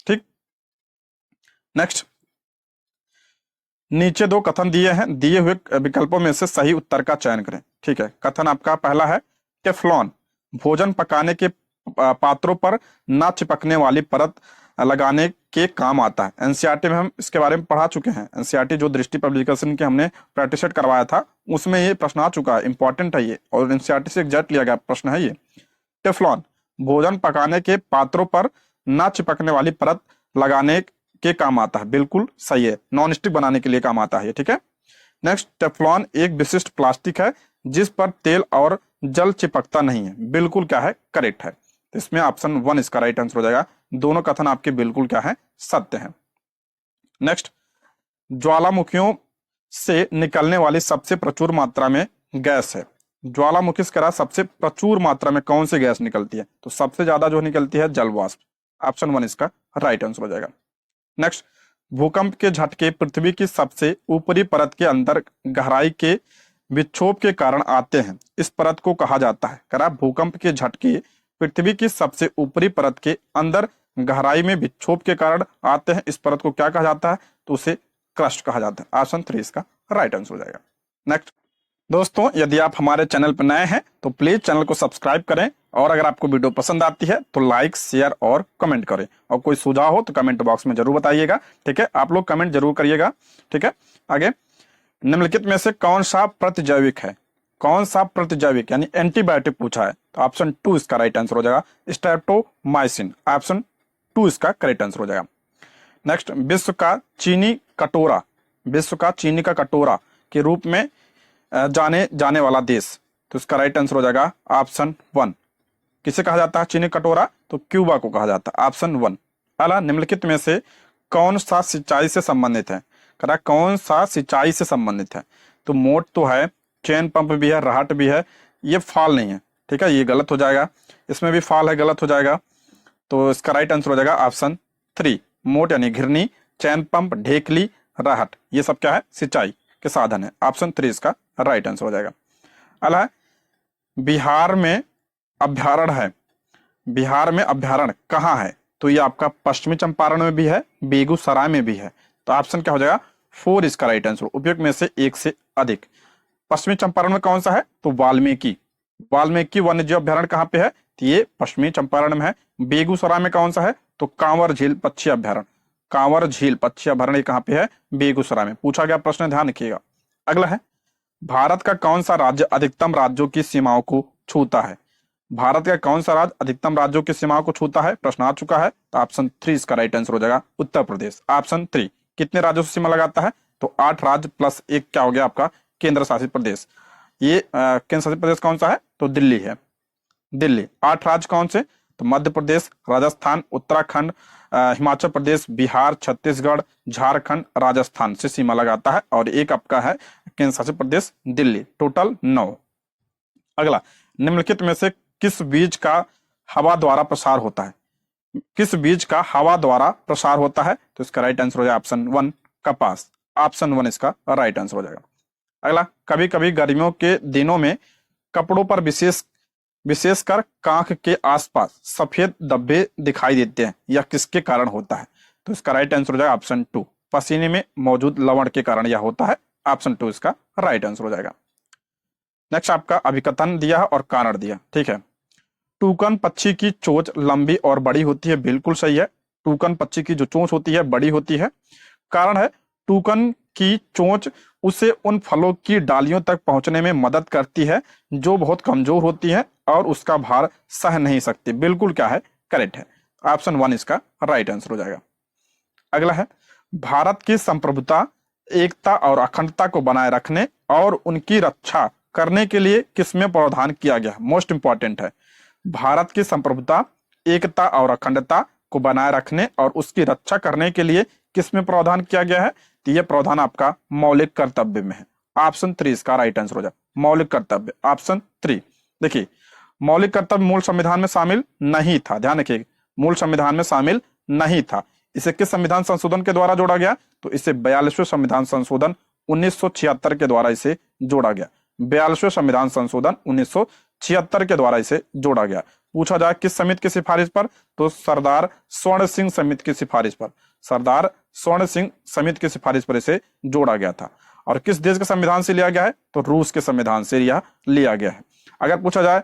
ठीक। नेक्स्ट, नीचे 2 कथन दिए हैं, दिए हुए विकल्पों में से सही उत्तर का चयन करें, ठीक है। कथन आपका पहला है, टेफ्लॉन भोजन पकाने के पात्रों पर ना चिपकने वाली परत लगाने के काम आता है। एनसीईआरटी में हम इसके बारे में पढ़ा चुके हैं। एनसीईआरटी जो दृष्टि पब्लिकेशन के हमने प्रैक्टिस सेट करवाया था उसमें ये प्रश्न आ चुका है, इंपॉर्टेंट है ये, और एनसीईआरटी से एग्जैक्ट लिया गया प्रश्न है ये। टेफ्लॉन भोजन पकाने के पात्रों पर ना चिपकने वाली परत लगाने के काम आता है। बिल्कुल सही है, नॉन स्टिक बनाने के लिए काम आता है, ठीक है। नेक्स्ट, टेफ्लॉन एक विशिष्ट प्लास्टिक है जिस पर तेल और जल चिपकता नहीं है। बिल्कुल क्या है? करेक्ट है। तो इसमें ऑप्शन 1 इसका राइट आंसर हो जाएगा। दोनों कथन आपके बिल्कुल क्या है? सत्य है। नेक्स्ट, ज्वालामुखियों से निकलने वाली सबसे प्रचुर मात्रा में गैस है। ज्वालामुखी से सबसे प्रचुर मात्रा में कौन सी गैस निकलती है? तो सबसे ज्यादा जो निकलती है जल वाष्प। ऑप्शन 1 इसका राइट आंसर हो जाएगा। नेक्स्ट, भूकंप के झटके पृथ्वी की सबसे ऊपरी परत के अंदर गहराई के विक्षोभ के कारण आते हैं। इस परत को कहा जाता है, करा भूकंप के झटके पृथ्वी की सबसे ऊपरी परत के अंदर गहराई में विक्षोभ के कारण आते हैं। इस परत को क्या कहा जाता है? तो उसे क्रस्ट कहा जाता है। ऑप्शन 3 इसका राइट आंसर हो जाएगा। नेक्स्ट, दोस्तों यदि आप हमारे चैनल पर नए हैं तो प्लीज चैनल को सब्सक्राइब करें और अगर आपको वीडियो पसंद आती है तो लाइक, शेयर और कमेंट करें, और कोई सुझाव हो तो कमेंट बॉक्स में जरूर बताइएगा, ठीक है। आप लोग कमेंट जरूर करिएगा, ठीक है। आगे, निम्नलिखित में से कौन सा प्रतिजैविक है? कौन सा प्रतिजैविक यानी एंटीबायोटिक पूछा है। तो ऑप्शन 2 इसका राइट आंसर हो जाएगा, स्ट्रेप्टोमाइसिन। ऑप्शन 2 इसका करेक्ट आंसर हो जाएगा। नेक्स्ट, विश्व का चीनी का कटोरा के रूप में जाने जाने वाला देश, तो इसका राइट आंसर हो जाएगा ऑप्शन 1। किसे कहा जाता है चीनी कटोरा? तो क्यूबा को कहा जाता है, ऑप्शन 1। अगला, निम्नलिखित में से कौन सा सिंचाई से संबंधित है? कह रहा कौन सा सिंचाई से संबंधित है? तो मोट तो है, चेन पंप भी है, राहट भी है, ये फाल नहीं है, ठीक है, ये गलत हो जाएगा। इसमें भी फाल है, गलत हो जाएगा। तो इसका राइट आंसर हो जाएगा ऑप्शन 3। मोट यानी घिरनी, चैन पंप, ढेकली, राहट, ये सब क्या है? सिंचाई के साधन है। ऑप्शन 3 इसका राइट आंसर हो जाएगा। अगला, बिहार में अभ्यारण्य है, बिहार में अभ्यारण्य कहाँ है? तो ये आपका पश्चिमी चंपारण में भी है, बेगूसराय में भी है। तो ऑप्शन क्या हो जाएगा? 4 इसका राइट आंसर। उपयुक्त में से एक से अधिक। पश्चिमी चंपारण में कौन सा है? तो वाल्मीकि, वाल्मीकि वन्यजीव अभ्यारण्य कहाँ पे है? तो ये पश्चिमी चंपारण में है। बेगूसराय में कौन सा है? तो कांवर झील पक्षी अभ्यारण्य, कांवर झील पक्षी अभ्यारण्य कहाँ पे है? बेगूसराय में। पूछा गया प्रश्न, ध्यान रखिएगा। अगला है, भारत का कौन सा राज्य अधिकतम राज्यों की सीमाओं को छूता है? भारत का कौन सा राज्य अधिकतम राज्यों की सीमाओं को छूता है? प्रश्न आ चुका है। तो ऑप्शन 3 इसका राइट आंसर हो जाएगा, उत्तर प्रदेश। ऑप्शन 3 कितने राज्यों से सीमा लगाता है? तो 8 राज्य प्लस 1 क्या हो गया आपका? केंद्र शासित प्रदेश। ये केंद्र शासित प्रदेश कौन सा है? तो दिल्ली है, दिल्ली। 8 राज्य कौन से? तो मध्य प्रदेश, राजस्थान, उत्तराखंड, हिमाचल प्रदेश, बिहार, छत्तीसगढ़, झारखंड, राजस्थान से सीमा लगाता है, और एक आपका है केंद्र शासित प्रदेश दिल्ली। टोटल 9। अगला, निम्नलिखित में से किस बीज का हवा द्वारा प्रसार होता है? किस बीज का हवा द्वारा प्रसार होता है? तो इसका राइट आंसर हो जाएगा ऑप्शन 1, कपास। ऑप्शन 1 इसका राइट आंसर हो जाएगा। अगला, कभी कभी गर्मियों के दिनों में कपड़ों पर विशेषकर कांख के आसपास सफेद धब्बे दिखाई देते हैं, यह किसके कारण होता है? तो इसका राइट आंसर हो जाएगा ऑप्शन 2, पसीने में मौजूद लवण के कारण यह होता है। ऑप्शन 2 इसका राइट आंसर हो जाएगा। नेक्स्ट आपका अभिकथन दिया है और कारण दिया, ठीक है। टूकन पक्षी की चोंच लंबी और बड़ी होती है, बिल्कुल सही है। टूकन पक्षी की जो चोंच होती है बड़ी होती है। कारण है, टूकन की चोंच उसे उन फलों की डालियों तक पहुंचने में मदद करती है जो बहुत कमजोर होती है और उसका भार सह नहीं सकती। बिल्कुल क्या है? करेक्ट है। ऑप्शन 1 इसका राइट आंसर हो जाएगा। अगला है, भारत की संप्रभुता, एकता और अखंडता को बनाए रखने और उनकी रक्षा करने के लिए किसमें प्रावधान किया गया? मोस्ट इंपॉर्टेंट है। भारत की संप्रभुता, एकता और अखंडता को बनाए रखने और उसकी रक्षा करने के लिए किसमें प्रावधान किया गया है? तो यह प्रावधान आपका मौलिक कर्तव्य में है। ऑप्शन 3 इसका राइट आंसर हो जाए, मौलिक कर्तव्य। ऑप्शन 3। देखिए, मौलिक कर्तव्य मूल संविधान में शामिल नहीं था, ध्यान रखिए, मूल संविधान में शामिल नहीं था। इसे किस संविधान संशोधन के द्वारा जोड़ा गया? तो इसे 42वें संविधान संशोधन 1976 के द्वारा इसे जोड़ा गया। 42वें संविधान संशोधन 1976 के द्वारा इसे जोड़ा गया। पूछा जाए किस समिति की सिफारिश पर? तो सरदार स्वर्ण सिंह समिति की सिफारिश पर, सरदार स्वर्ण सिंह समिति की सिफारिश पर इसे जोड़ा गया था। और किस देश के संविधान से लिया गया है? तो रूस के संविधान से यह लिया गया है। अगर पूछा जाए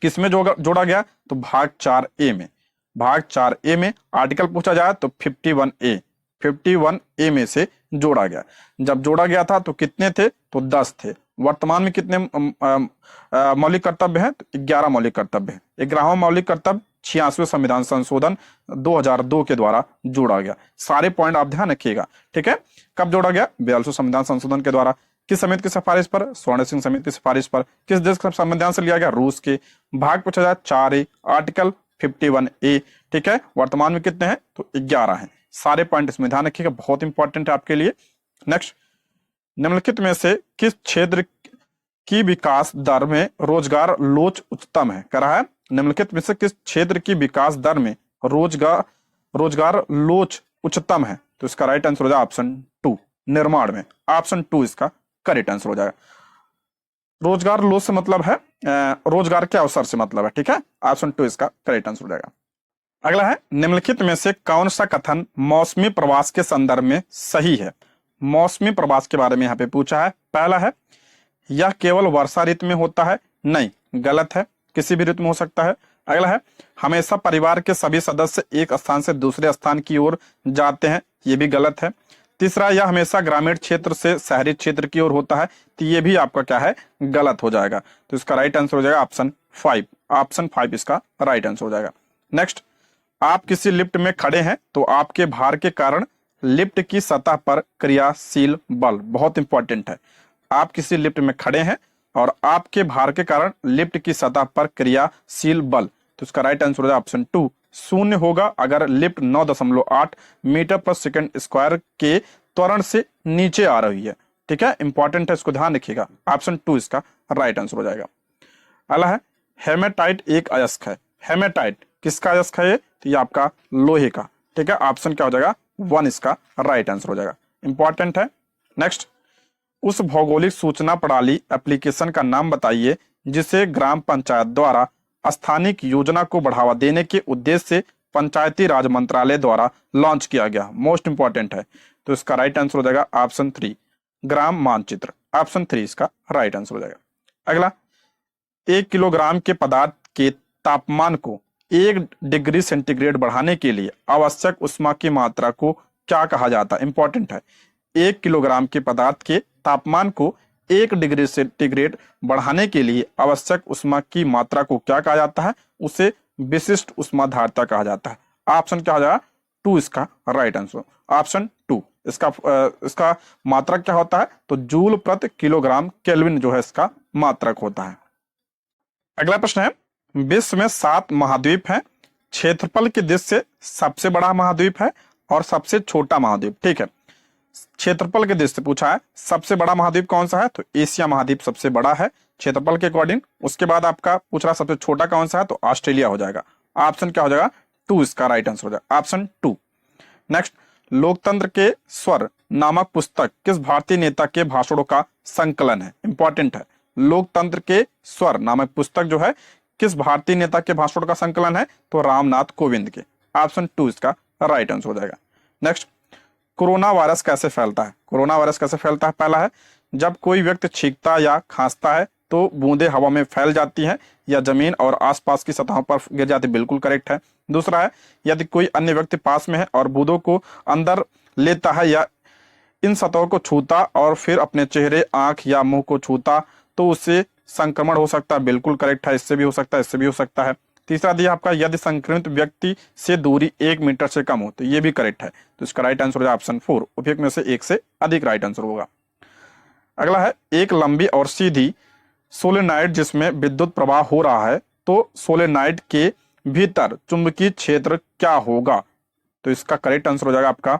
किसमें जोड़ा गया? तो भाग 4A में, भाग 4A में आर्टिकल पूछा जाए तो 51A में से जोड़ा गया। जब जोड़ा गया था तो कितने थे? तो 10 थे। वर्तमान में कितने मौलिक कर्तव्य हैं? तो 11 मौलिक कर्तव्य हैं। 11वां मौलिक कर्तव्य 86वें संविधान संशोधन 2002 के द्वारा जोड़ा गया। सारे पॉइंट आप ध्यान रखिएगा, ठीक है। कब जोड़ा गया? 42वें संविधान संशोधन के द्वारा। किस समिति की सिफारिश पर? स्वर्ण सिंह समिति की सिफारिश पर। किस देश का संविधान से लिया गया? रूस के। भाग पूछा जाए 4A, आर्टिकल 51A, ठीक है। वर्तमान में कितने हैं? तो 11 हैं। सारे पॉइंट इसमें ध्यान रखिएगा, बहुत इंपॉर्टेंट है आपके लिए। नेक्स्ट, निम्नलिखित में से किस क्षेत्र की विकास दर में रोजगार लोच उच्चतम है? कह रहा है निम्नलिखित में से किस क्षेत्र की विकास दर में रोजगार लोच उच्चतम है? तो इसका राइट आंसर हो जाएगा ऑप्शन 2, निर्माण में। ऑप्शन 2 इसका करेक्ट आंसर हो जाएगा। रोजगार लोच से मतलब है रोजगार के अवसर से मतलब है, ठीक है। ऑप्शन 2 इसका करेक्ट आंसर हो जाएगा। अगला है, निम्नलिखित में से कौन सा कथन मौसमी प्रवास के संदर्भ में सही है? मौसमी प्रवास के बारे में यहाँ पे पूछा है। पहला है, यह केवल वर्षा ऋतु में होता है। नहीं, गलत है, किसी भी ऋतु में हो सकता है। अगला है, हमेशा परिवार के सभी सदस्य एक स्थान से दूसरे स्थान की ओर जाते हैं। ये भी गलत है। तीसरा, यह हमेशा ग्रामीण क्षेत्र से शहरी क्षेत्र की ओर होता है। तो ये भी आपका क्या है? गलत हो जाएगा। तो इसका राइट आंसर हो जाएगा ऑप्शन 5। ऑप्शन 5 इसका राइट आंसर हो जाएगा। नेक्स्ट, आप किसी लिफ्ट में खड़े हैं तो आपके भार के कारण लिफ्ट की सतह पर क्रियाशील बल। बहुत इंपॉर्टेंट है। आप किसी लिफ्ट में खड़े हैं और आपके भार के कारण लिफ्ट की सतह पर क्रियाशील बल, तो इसका राइट आंसर हो जाएगा ऑप्शन 2 शून्य होगा अगर लिफ्ट 9.8 मीटर पर सेकंड स्क्वायर के त्वरण से नीचे आ रही है। ठीक है, इंपॉर्टेंट है, इसको ध्यान रखिएगा। ऑप्शन 2 इसका राइट आंसर हो जाएगा। अगला है हेमेटाइट एक अयस्क है। हेमेटाइट किसका अयस्क है? तो ये आपका लोहे का। ठीक है, ऑप्शन क्या हो जाएगा? 1 इसका राइट आंसर हो जाएगा। इंपॉर्टेंट है। नेक्स्ट, उस भौगोलिक सूचना प्रणाली एप्लीकेशन का नाम बताइए जिसे ग्राम पंचायत द्वारा स्थानिक योजना को बढ़ावा देने के उद्देश्य से पंचायती राज मंत्रालय द्वारा लॉन्च किया गया। मोस्ट इंपॉर्टेंट है, तो इसका राइट आंसर हो जाएगा ऑप्शन 3 ग्राम मानचित्र। ऑप्शन 3 इसका राइट आंसर हो जाएगा। अगला, 1 किलोग्राम के पदार्थ के तापमान को 1 डिग्री सेंटीग्रेड बढ़ाने के लिए आवश्यक ऊष्मा की मात्रा को क्या कहा जाता है? इंपॉर्टेंट है। 1 किलोग्राम के पदार्थ के तापमान को 1 डिग्री सेंटीग्रेड बढ़ाने के लिए आवश्यक ऊष्मा की मात्रा को क्या कहा जाता है? उसे विशिष्ट ऊष्माधारता कहा जाता है। ऑप्शन क्या हो जाएगा? 2 इसका राइट आंसर। ऑप्शन 2 इसका मात्रक क्या होता है? तो जूल प्रति किलोग्राम केल्विन जो है इसका मात्रक होता है। अगला प्रश्न है, विश्व में 7 महाद्वीप हैं। क्षेत्रफल की दृष्टि से सबसे बड़ा महाद्वीप है और सबसे छोटा महाद्वीप। ठीक है, क्षेत्रफल के दृष्टि से पूछा है, सबसे बड़ा महाद्वीप कौन सा है? तो एशिया महाद्वीप सबसे बड़ा है क्षेत्रफल के अकॉर्डिंग। उसके बाद आपका पूछ रहा सबसे छोटा कौन सा है? तो ऑस्ट्रेलिया हो जाएगा। ऑप्शन क्या हो जाएगा? 2 इसका राइट आंसर हो जाएगा। ऑप्शन 2। नेक्स्ट, लोकतंत्र के स्वर नामक पुस्तक किस भारतीय नेता के भाषणों का संकलन है? इंपॉर्टेंट है। लोकतंत्र के स्वर नामक पुस्तक जो है किस भारतीय नेता के भाषणों का संकलन है? तो रामनाथ कोविंद के। ऑप्शन 2 इसका राइट आंसर हो जाएगा। नेक्स्ट, कोरोना वायरस कैसे फैलता है? कोरोना वायरस कैसे फैलता है? पहला है, जब कोई व्यक्ति छींकता या खांसता है तो बूंदे हवा में फैल जाती हैं या जमीन और आसपास की सतहों पर गिर जाती है। बिल्कुल करेक्ट है। दूसरा है, यदि कोई अन्य व्यक्ति पास में है और बूंदों को अंदर लेता है या इन सतहों को छूता और फिर अपने चेहरे, आंख या मुंह को छूता तो उससे संक्रमण हो सकता है। बिल्कुल करेक्ट है। इससे भी हो सकता है, इससे भी हो सकता है। तीसरा दिया आपका, यदि संक्रमित व्यक्ति से दूरी 1 मीटर से कम हो, तो ये भी करेक्ट है। तो इसका राइट आंसर हो जाएगा ऑप्शन 4 उपयुक्त में से एक से अधिक राइट आंसर होगा। अगला है, एक लंबी और सीधी सोलेनाइड जिसमें विद्युत प्रवाह हो रहा है, तो सोलेनाइड के भीतर चुंबकीय क्षेत्र क्या होगा? तो इसका करेक्ट आंसर हो जाएगा आपका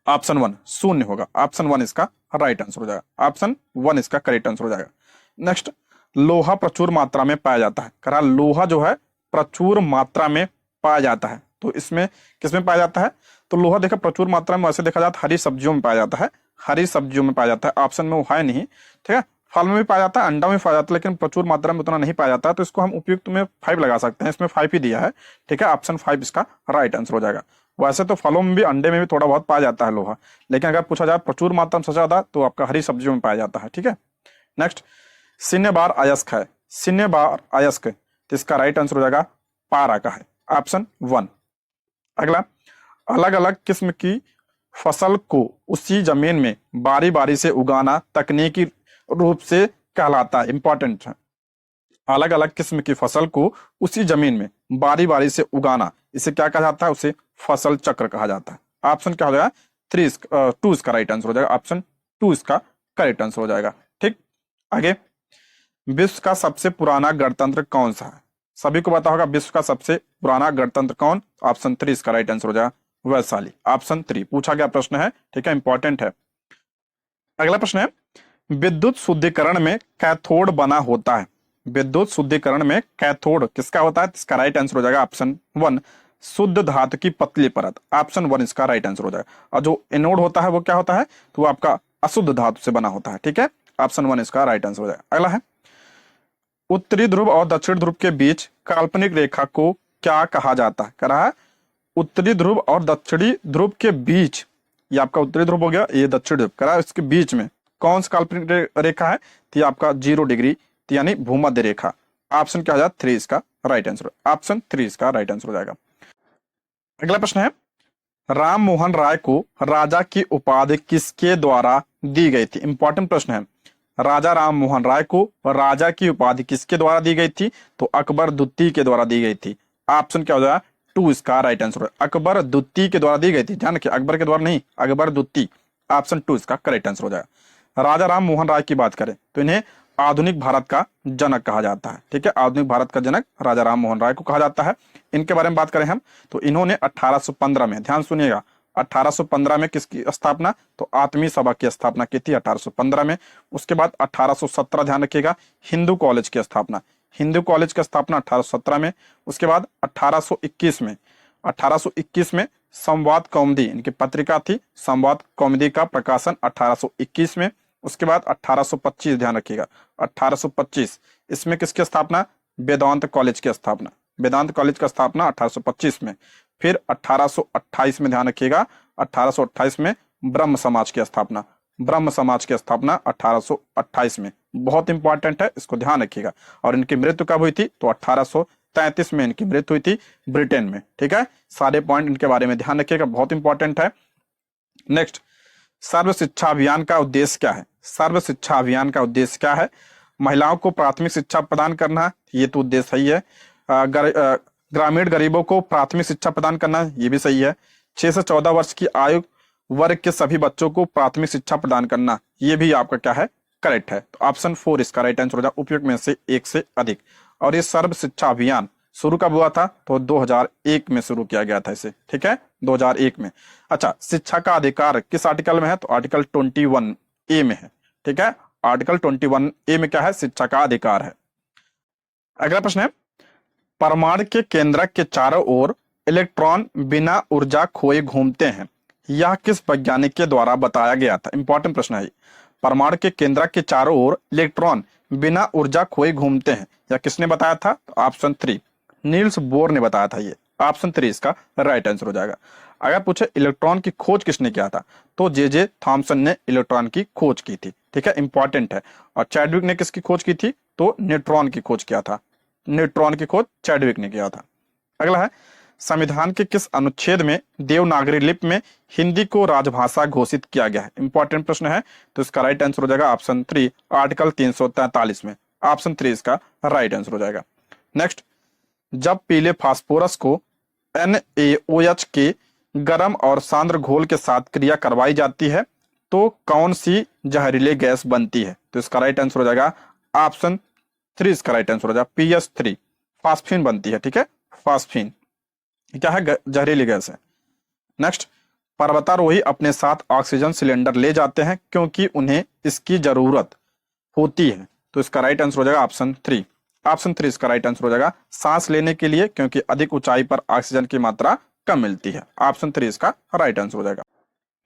ऑप्शन 1 शून्य होगा। ऑप्शन 1 इसका राइट आंसर हो जाएगा। ऑप्शन 1 इसका करेक्ट आंसर हो जाएगा। नेक्स्ट, लोहा प्रचुर मात्रा में पाया जाता है। करा लोहा जो है प्रचुर मात्रा में पाया जाता है, तो इसमें किसमें पाया जाता है? तो लोहा देखा प्रचुर मात्रा में वैसे देखा जाता है हरी सब्जियों में पाया जाता है। हरी सब्जियों में पाया जाता है। ऑप्शन में वो है नहीं। ठीक है, फल में भी पाया जाता है, अंडा में पाया जाता है, लेकिन प्रचुर मात्रा में उतना नहीं पाया जाता है, तो इसको हम उपयुक्त में 5 लगा सकते हैं। इसमें 5 ही दिया है। ठीक है, ऑप्शन 5 इसका राइट आंसर हो जाएगा। वैसे तो फलों में भी, अंडे में भी थोड़ा बहुत पाया जाता है लोहा, लेकिन अगर पूछा जाए प्रचुर मात्रा में सबसे ज्यादा, तो आपका हरी सब्जियों में पाया जाता है। ठीक है। नेक्स्ट, सिन्यबार अयस्क है। सिन्यबार अयस्क, तो इसका राइट आंसर हो जाएगा पारा का है। ऑप्शन 1। अगला, अलग अलग किस्म की फसल को उसी जमीन में बारी बारी से उगाना तकनीकी रूप से कहलाता है। इंपॉर्टेंट है। अलग अलग किस्म की फसल को उसी जमीन में बारी बारी से उगाना, इसे क्या कहा जाता है? उसे फसल चक्र कहा जाता है। ऑप्शन क्या हो जाएगा? 2 इसका राइट आंसर हो जाएगा। ऑप्शन 2 इसका करेक्ट आंसर हो जाएगा। ठीक, आगे, विश्व का सबसे पुराना गणतंत्र कौन सा है? सभी को पता होगा विश्व का सबसे पुराना गणतंत्र कौन? ऑप्शन 3 इसका राइट आंसर हो जाएगा वैशाली। ऑप्शन 3 पूछा गया प्रश्न है। ठीक है, इंपॉर्टेंट है। अगला प्रश्न है, विद्युत शुद्धिकरण में कैथोड बना होता है। विद्युत शुद्धिकरण में कैथोड किसका होता है? इसका राइट आंसर हो जाएगा ऑप्शन 1 शुद्ध धातु की पतली परत। ऑप्शन 1 इसका राइट आंसर हो जाएगा। और जो एनोड होता है वो क्या होता है? तो वो आपका अशुद्ध धातु से बना होता है। ठीक है, ऑप्शन 1 इसका राइट आंसर हो जाएगा। अगला है, उत्तरी ध्रुव और दक्षिण ध्रुव के बीच काल्पनिक रेखा को क्या कहा जाता है? कह रहा है उत्तरी ध्रुव और दक्षिणी ध्रुव के बीच, ये आपका उत्तरी ध्रुव हो गया, ये दक्षिण ध्रुव, कह रहा है इसके बीच में कौन सी काल्पनिक रेखा है? तो ये आपका 0 डिग्री यानी भूमध्य रेखा। ऑप्शन क्या हो जाएगा? 3 इसका राइट आंसर। ऑप्शन 3 इसका राइट आंसर हो जाएगा। अगला प्रश्न है, राम मोहन राय को राजा की उपाधि किसके द्वारा दी गई थी? इंपॉर्टेंट प्रश्न है। राजा राम मोहन राय को राजा की उपाधि किसके द्वारा दी गई थी? तो अकबर द्वितीय के द्वारा दी गई थी। ऑप्शन क्या हो जाएगा? टू इसका राइट आंसर है। अकबर द्वितीय के द्वारा दी गई थी, ध्यान रखिए, अकबर के द्वारा नहीं, अकबर द्वितीय, ऑप्शन टू इसका करेक्ट आंसर हो जाएगा। राजा राम मोहन राय की बात करें तो इन्हें आधुनिक भारत का जनक कहा जाता है, ठीक है, आधुनिक भारत का जनक राजा राम मोहन राय को कहा जाता है। इनके बारे में बात करें हम तो इन्होंने 1815 में, ध्यान सुनिएगा, 1815 में किसकी स्थापना, तो आत्मीय सभा की स्थापना की थी 1815 में। उसके बाद 1817, ध्यान रखिएगा, हिंदू कॉलेज की स्थापना, हिंदू कॉलेज की स्थापना 1817 में। उसके बाद 1821 में संवाद कौमुदी, इनकी पत्रिका थी, संवाद कौमुदी का प्रकाशन 1821 में। उसके बाद 1825, ध्यान रखिएगा, 1825 इसमें किसकी स्थापना, वेदांत कॉलेज की स्थापना, वेदांत कॉलेज का स्थापना 1825 में। फिर 1828 में, ध्यान रखिएगा, 1828 में ब्रह्म समाज की स्थापना, ब्रह्म समाज की स्थापना 1828 में, बहुत इंपॉर्टेंट है, इसको ध्यान रखिएगा। और इनकी मृत्यु कब हुई थी, तो 1833 में इनकी मृत्यु हुई थी ब्रिटेन में, ठीक है। सारे पॉइंट इनके बारे में ध्यान रखिएगा, बहुत इंपॉर्टेंट है। नेक्स्ट, सर्व शिक्षा अभियान का उद्देश्य क्या है, सर्व शिक्षा अभियान का उद्देश्य क्या है, महिलाओं को प्राथमिक शिक्षा प्रदान करना, ये तो उद्देश्य सही है। ग्रामीण गरीबों को प्राथमिक शिक्षा प्रदान करना, ये भी सही है। 6 से 14 वर्ष की आयु वर्ग के सभी बच्चों को प्राथमिक शिक्षा प्रदान करना, ये भी आपका क्या है, करेक्ट है। तो ऑप्शन 4 इसका राइट आंसर हो जाए, उपयुक्त में से एक से अधिक। और ये सर्व शिक्षा अभियान शुरू कब हुआ था, तो 2001 में शुरू किया गया था इसे, ठीक है, 2001 में। अच्छा, शिक्षा का अधिकार किस आर्टिकल में है, तो आर्टिकल 21A में है, ठीक है, आर्टिकल 21A में क्या है, शिक्षा का अधिकार है। अगला प्रश्न है, परमाणु के केंद्रक के चारों ओर इलेक्ट्रॉन बिना ऊर्जा खोए घूमते हैं, यह किस वैज्ञानिक के द्वारा बताया गया था, इंपॉर्टेंट प्रश्न है। परमाणु के केंद्रक के चारों ओर इलेक्ट्रॉन बिना ऊर्जा खोए घूमते हैं, यह किसने बताया था, तो ऑप्शन 3 नील्स बोर ने बताया था, ये ऑप्शन 3 इसका राइट आंसर हो जाएगा। अगर पूछे इलेक्ट्रॉन की खोज किसने किया था, तो जे थॉमसन ने इलेक्ट्रॉन की खोज की थी, ठीक है, इंपॉर्टेंट है। और चैडविक ने किसकी खोज की थी, तो न्यूट्रॉन की खोज किया था, न्यूट्रॉन की खोज चैडविक ने किया था। अगला है, संविधान के किस अनुच्छेद में देवनागरी लिपि में हिंदी को राजभाषा घोषित किया गया है, इंपॉर्टेंट प्रश्न है। तो इसका राइट आंसर हो जाएगा ऑप्शन 3 आर्टिकल 343 में, ऑप्शन 3 इसका राइट आंसर हो जाएगा। नेक्स्ट, जब पीले फास्फोरस को NaOH के गर्म और सांद्र घोल के साथ क्रिया करवाई जाती है तो कौन सी जहरीली गैस बनती है, तो इसका राइट आंसर हो जाएगा ऑप्शन 3 इसका राइट आंसर हो जाएगा PS3, फास्फीन बनती है, ठीक है, फास्फीन क्या है, जहरीली गैस है। नेक्स्ट, पर्वतारोही अपने साथ ऑक्सीजन सिलेंडर ले जाते हैं क्योंकि उन्हें इसकी जरूरत होती है, तो इसका राइट आंसर हो जाएगा ऑप्शन 3, ऑप्शन 3 इसका राइट आंसर हो जाएगा, सांस लेने के लिए, क्योंकि अधिक ऊंचाई पर ऑक्सीजन की मात्रा कम मिलती है, ऑप्शन 3 इसका राइट आंसर हो जाएगा।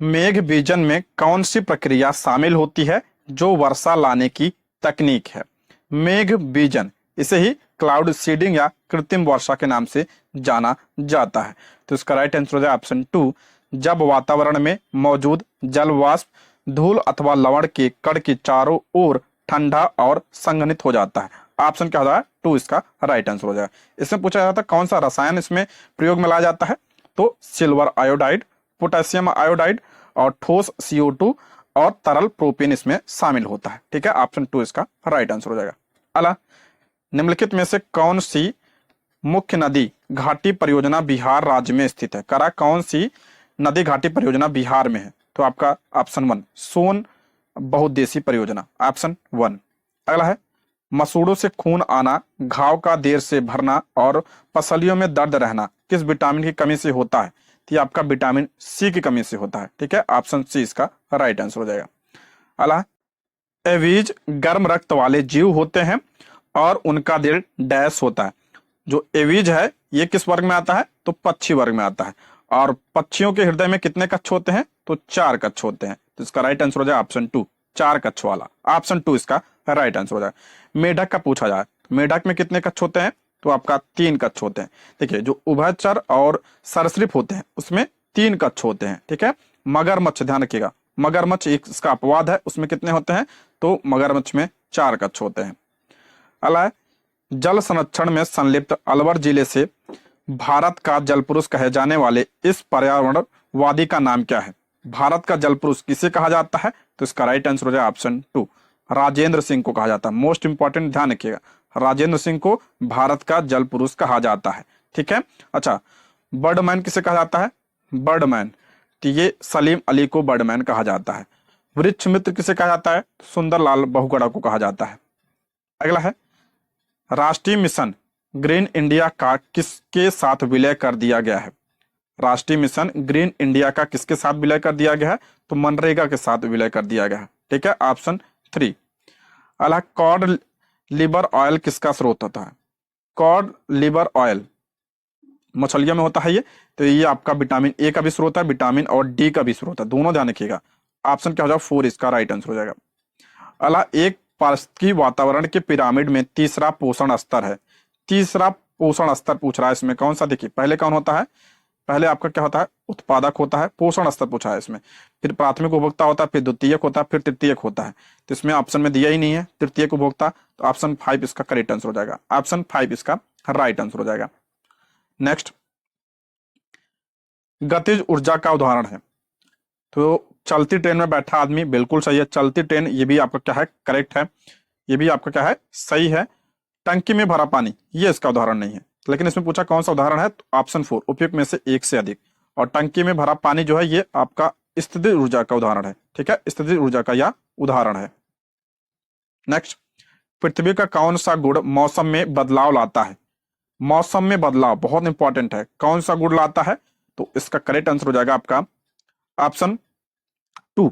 मेघ बीजन में कौन सी प्रक्रिया शामिल होती है जो वर्षा लाने की तकनीक है, मेघ बीजन, इसे ही क्लाउड सीडिंग या कृत्रिम वर्षा के नाम से जाना जाता है, तो इसका राइट आंसर हो जाए ऑप्शन 2, जब वातावरण में मौजूद जल वाष्प धूल अथवा लवण के कण के चारों ओर ठंडा और संघनित हो जाता है, ऑप्शन क्या हो जाए 2 इसका राइट आंसर हो जाएगा। इसमें पूछा जाता है कौन सा रसायन इसमें प्रयोग में लाया जाता है, तो सिल्वर आयोडाइड, पोटेशियम आयोडाइड और ठोस CO2 और तरल प्रोपेन इसमें शामिल होता है, ठीक है, ऑप्शन 2 इसका राइट आंसर हो जाएगा। अला, निम्नलिखित में से कौन सी मुख्य नदी घाटी परियोजना बिहार राज्य में स्थित है, करा कौन सी नदी घाटी परियोजना बिहार में है, तो आपका ऑप्शन 1 सोन बहुउद्देशीय परियोजना, ऑप्शन 1। अगला है, मसूड़ों से खून आना, घाव का देर से भरना और पसलियों में दर्द रहना किस विटामिन की कमी से होता है, तो ये आपका विटामिन C की कमी से होता है, ठीक है, ऑप्शन C इसका राइट आंसर हो जाएगा। अगला, एवीज गर्म रक्त वाले जीव होते हैं और उनका दिल डैश होता है, जो एवीज है ये किस वर्ग में आता है, तो पक्षी वर्ग में आता है। और पक्षियों के हृदय में कितने कक्ष होते हैं, तो 4 कक्ष होते हैं, तो इसका राइट आंसर हो जाए ऑप्शन 2 4 कक्ष वाला, ऑप्शन 2 इसका राइट आंसर हो जाए। मेढक का पूछा जाए, मेढक में कितने कक्ष होते हैं, तो आपका 3 कक्ष होते हैं। देखिए, जो उभयचर और सरीसृप होते हैं उसमें 3 कक्ष होते हैं, ठीक है। मगरमच्छ, ध्यान रखिएगा, मगरमच्छ एक इसका अपवाद है, उसमें कितने होते हैं, तो मगरमच्छ में 4 कक्ष होते हैं। अला, जल संरक्षण में संलिप्त अलवर जिले से भारत का जल पुरुष कहे जाने वाले इस पर्यावरणवादी का नाम क्या है, भारत का जल पुरुष किसे कहा जाता है, तो इसका राइट आंसर हो जाए ऑप्शन 2 राजेंद्र सिंह को कहा जाता है। मोस्ट इंपॉर्टेंट, ध्यान रखिएगा, राजेंद्र सिंह को भारत का जल पुरुष कहा जाता है, ठीक है। अच्छा, बर्डमैन किसे कहा जाता है? बर्डमैन, तो ये सलीम अली को बर्डमैन कहा जाता है। वृक्ष मित्र किसे कहा जाता है? सुंदरलाल बहुगुणा को कहा जाता है। अगला है राष्ट्रीय मिशन ग्रीन इंडिया का किसके साथ विलय कर दिया गया है? राष्ट्रीय मिशन ग्रीन इंडिया का किसके साथ विलय कर दिया गया है? तो मनरेगा के साथ विलय कर दिया गया है। ठीक है, ऑप्शन 3। अगला कॉड लिवर ऑयल किसका स्रोत होता है? कॉड लिवर ऑयल मछलियों में होता है ये, तो ये आपका विटामिन ए का भी स्रोत है, विटामिन और डी का भी स्रोत है, दोनों ध्यान रखिएगा। ऑप्शन क्या हो जाएगा? 4 इसका राइट आंसर हो जाएगा। अगला एक पारिस्थितिकी वातावरण के पिरामिड में तीसरा पोषण स्तर है। तीसरा पोषण स्तर पूछ रहा है इसमें कौन सा? देखिए पहले कौन होता है? पहले आपका क्या होता है? उत्पादक होता है। पोषण स्तर पूछा है इसमें, फिर प्राथमिक उपभोक्ता होता है, फिर द्वितीयक होता है, फिर तृतीयक होता है। तो इसमें ऑप्शन में दिया ही नहीं है तृतीयक उपभोक्ता, तो ऑप्शन 5 इसका करेक्ट आंसर हो जाएगा। ऑप्शन 5 इसका राइट आंसर हो जाएगा। नेक्स्ट, गतिज ऊर्जा का उदाहरण है। तो चलती ट्रेन में बैठा आदमी, बिल्कुल सही है। चलती ट्रेन, ये भी आपका क्या है? करेक्ट है, ये भी आपका क्या है? सही है। टंकी में भरा पानी, ये इसका उदाहरण नहीं है, लेकिन इसमें पूछा कौन सा उदाहरण है? तो ऑप्शन 4 उपयुक्त में से एक से अधिक। और टंकी में भरा पानी जो है ये आपका स्थितिज ऊर्जा का उदाहरण है। ठीक है, स्थितिज ऊर्जा का यह उदाहरण है। नेक्स्ट, पृथ्वी का कौन सा गुण मौसम में बदलाव लाता है? मौसम में बदलाव बहुत इंपॉर्टेंट है, कौन सा गुण लाता है? तो इसका करेक्ट आंसर हो जाएगा आपका ऑप्शन 2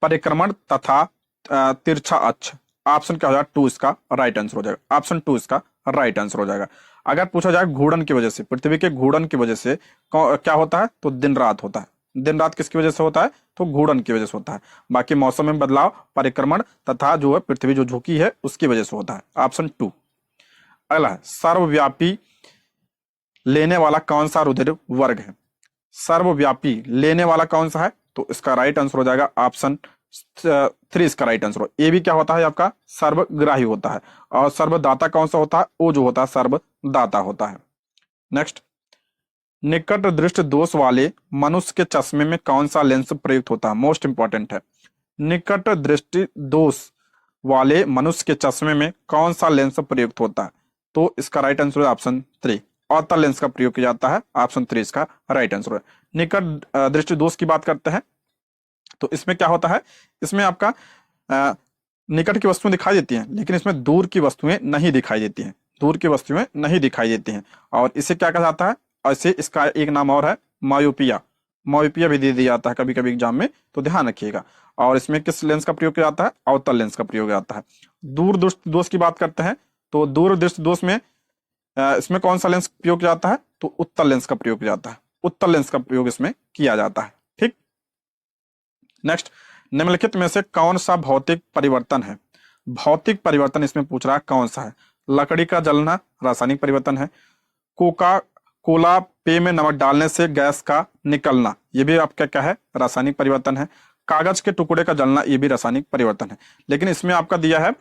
परिक्रमण तथा तिरछा अक्ष। ऑप्शन क्या हो जाएगा? 2 इसका राइट आंसर हो जाएगा। ऑप्शन 2 इसका राइट आंसर हो जाएगा। अगर पूछा जाए घूर्णन की वजह से, पृथ्वी के घूर्णन की वजह से क्या होता है? तो दिन रात होता है। दिन रात किसकी वजह से होता है? तो घूर्णन की वजह से होता है। बाकी मौसम में बदलाव परिक्रमण तथा जो है पृथ्वी जो झुकी है उसकी वजह से होता है। ऑप्शन 2। अगला है सर्वव्यापी लेने वाला कौन सा रुधिर वर्ग है? सर्वव्यापी लेने वाला कौन सा है? तो इसका राइट आंसर हो जाएगा ऑप्शन 3 इसका राइट आंसर हो। ए भी क्या होता है आपका? सर्वग्राही होता है। और सर्वदाता कौन सा होता है? ओ जो होता है सर्वदाता होता है। नेक्स्ट, निकट दृष्टि दोष वाले मनुष्य के चश्मे में कौन सा लेंस प्रयुक्त होता है? मोस्ट इंपॉर्टेंट है। निकट दृष्टि दोष वाले मनुष्य के चश्मे में कौन सा लेंस प्रयुक्त होता है? तो इसका राइट आंसर है ऑप्शन 3 अवतल लेंस का प्रयोग किया जाता है। ऑप्शन 3 इसका राइट आंसर है। निकट दृष्टि दोष की बात करते हैं तो इसमें क्या होता है? इसमें आपका निकट की वस्तुएं दिखाई देती हैं, लेकिन इसमें दूर की वस्तुएं नहीं दिखाई देती हैं। दूर की वस्तुएं नहीं दिखाई देती हैं, और इसे क्या कहा जाता है? ऐसे इसका एक नाम और है मायोपिया। मायोपिया भी दे दिया जाता है कभी कभी एग्जाम में, तो ध्यान रखिएगा। और इसमें किस लेंस का प्रयोग किया जाता है? अवतल लेंस का प्रयोग किया जाता है। दूर दृष्टि दोष की बात करते हैं तो दूर दृष्टि दोष में इसमें कौन सा लेंस प्रयोग किया जाता है? तो उत्तल लेंस का प्रयोग किया जाता है। उत्तल लेंस का प्रयोग इसमें किया जाता है। ठीक। नेक्स्ट, निम्नलिखित में से कौन सा भौतिक परिवर्तन है? भौतिक परिवर्तन इसमें पूछ रहा है कौन सा है? लकड़ी का जलना रासायनिक परिवर्तन है। कोका कोला पेय में नमक डालने से गैस का निकलना, ये भी आपका क्या है? रासायनिक परिवर्तन है। कागज के टुकड़े का जलना, ये भी रासायनिक परिवर्तन है। लेकिन इसमें आपका दिया है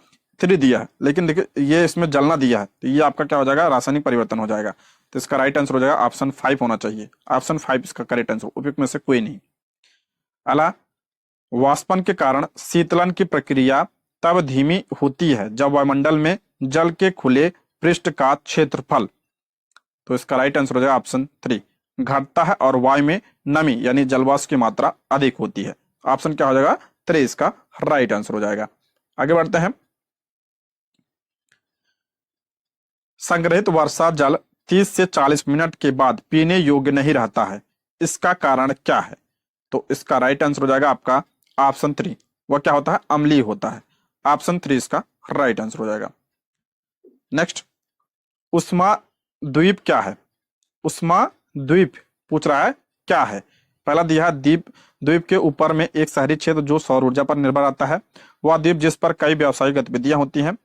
3 दिया है, लेकिन देखिए ये इसमें जलना दिया है, तो ये आपका क्या हो जाएगा? रासायनिक परिवर्तन हो जाएगा। तो इसका राइट आंसर हो जाएगा ऑप्शन 5 होना चाहिए। ऑप्शन 5 इसका करेक्ट आंसर, उपयुक्त में से कोई नहीं। अला वाष्पन के कारण शीतलन की प्रक्रिया तब धीमी होती है जब वायुमंडल में जल के खुले पृष्ठ का क्षेत्रफल, तो इसका राइट आंसर हो जाएगा ऑप्शन 3 घटता है और वायु में नमी यानी जलवाष्प की मात्रा अधिक होती है। ऑप्शन क्या हो जाएगा? 3 इसका राइट आंसर हो जाएगा। आगे बढ़ते हैं। संग्रहित वर्षा जल 30 से 40 मिनट के बाद पीने योग्य नहीं रहता है, इसका कारण क्या है? तो इसका राइट आंसर हो जाएगा आपका ऑप्शन 3, वह क्या होता है? अम्लीय होता है। ऑप्शन 3 इसका राइट आंसर हो जाएगा। नेक्स्ट, उष्मा द्वीप क्या है? उष्मा द्वीप पूछ रहा है क्या है? पहला दिया है द्वीप, द्वीप के ऊपर में एक शहरी क्षेत्र जो सौर ऊर्जा पर निर्भर रहता है। वह द्वीप जिस पर कई व्यावसायिक गतिविधियां होती हैं।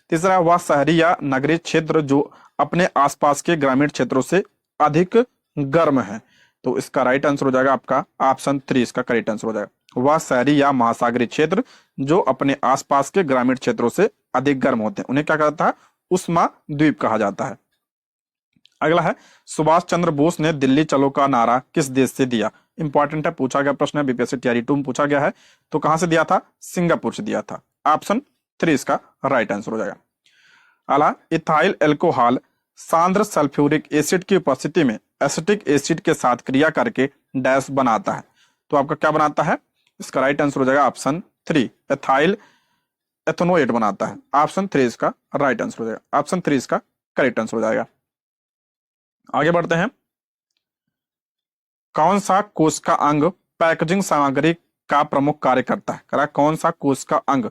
तीसरा, वह शहरी या नगरीय क्षेत्र जो अपने आसपास के ग्रामीण क्षेत्रों से अधिक गर्म है। तो इसका राइट आंसर हो जाएगा आपका ऑप्शन 3 इसका करेक्ट आंसर हो जाएगा। वह शहरी या महासागरीय क्षेत्र जो अपने आसपास के ग्रामीण क्षेत्रों से अधिक गर्म होते हैं, उन्हें क्या कहता है? उष्मा द्वीप कहा जाता है। अगला है, सुभाष चंद्र बोस ने दिल्ली चलो का नारा किस देश से दिया? इंपॉर्टेंट है, पूछा गया प्रश्न है, बीपीएससी तैयारी 2 में पूछा गया है। तो कहां से दिया था? सिंगापुर से दिया था। ऑप्शन 3 इसका राइट आंसर हो जाएगा। अगला, इथाइल एल्कोहल सांद्र सल्फ्यूरिक एसिड की उपस्थिति में एसिटिक एसिड के साथ क्रिया करके डैश बनाता है। तो आपका क्या बनाता है? इसका राइट आंसर हो जाएगा ऑप्शन 3, एथाइल एथेनोएट बनाता है। ऑप्शन 3 इसका राइट आंसर हो जाएगा, ऑप्शन 3 इसका करेक्ट आंसर हो जाएगा। आगे बढ़ते हैं। कौन सा कोश का अंग पैकेजिंग सामग्री का प्रमुख कार्य करता है? करा कौन सा कोश का अंग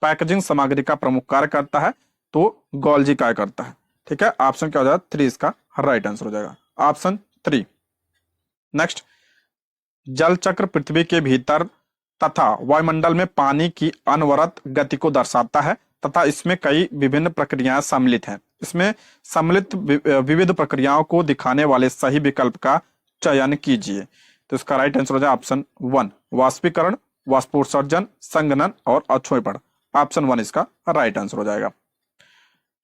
पैकेजिंग सामग्री का प्रमुख कार्य करता है? तो गोल्जी कार्य करता है। ठीक है, ऑप्शन क्या हो जाएगा? 3 इसका राइट आंसर हो जाएगा, ऑप्शन 3। नेक्स्ट, जल चक्र पृथ्वी के भीतर तथा वायुमंडल में पानी की अनवरत गति को दर्शाता है तथा इसमें कई विभिन्न प्रक्रियाएं सम्मिलित हैं। इसमें सम्मिलित विविध प्रक्रियाओं को दिखाने वाले सही विकल्प का चयन कीजिए। तो इसका राइट आंसर हो जाए ऑप्शन 1, वाष्पीकरण, वाष्पोत्सर्जन, संघनन और अक्षोभण। ऑप्शन 1 इसका राइट आंसर हो जाएगा।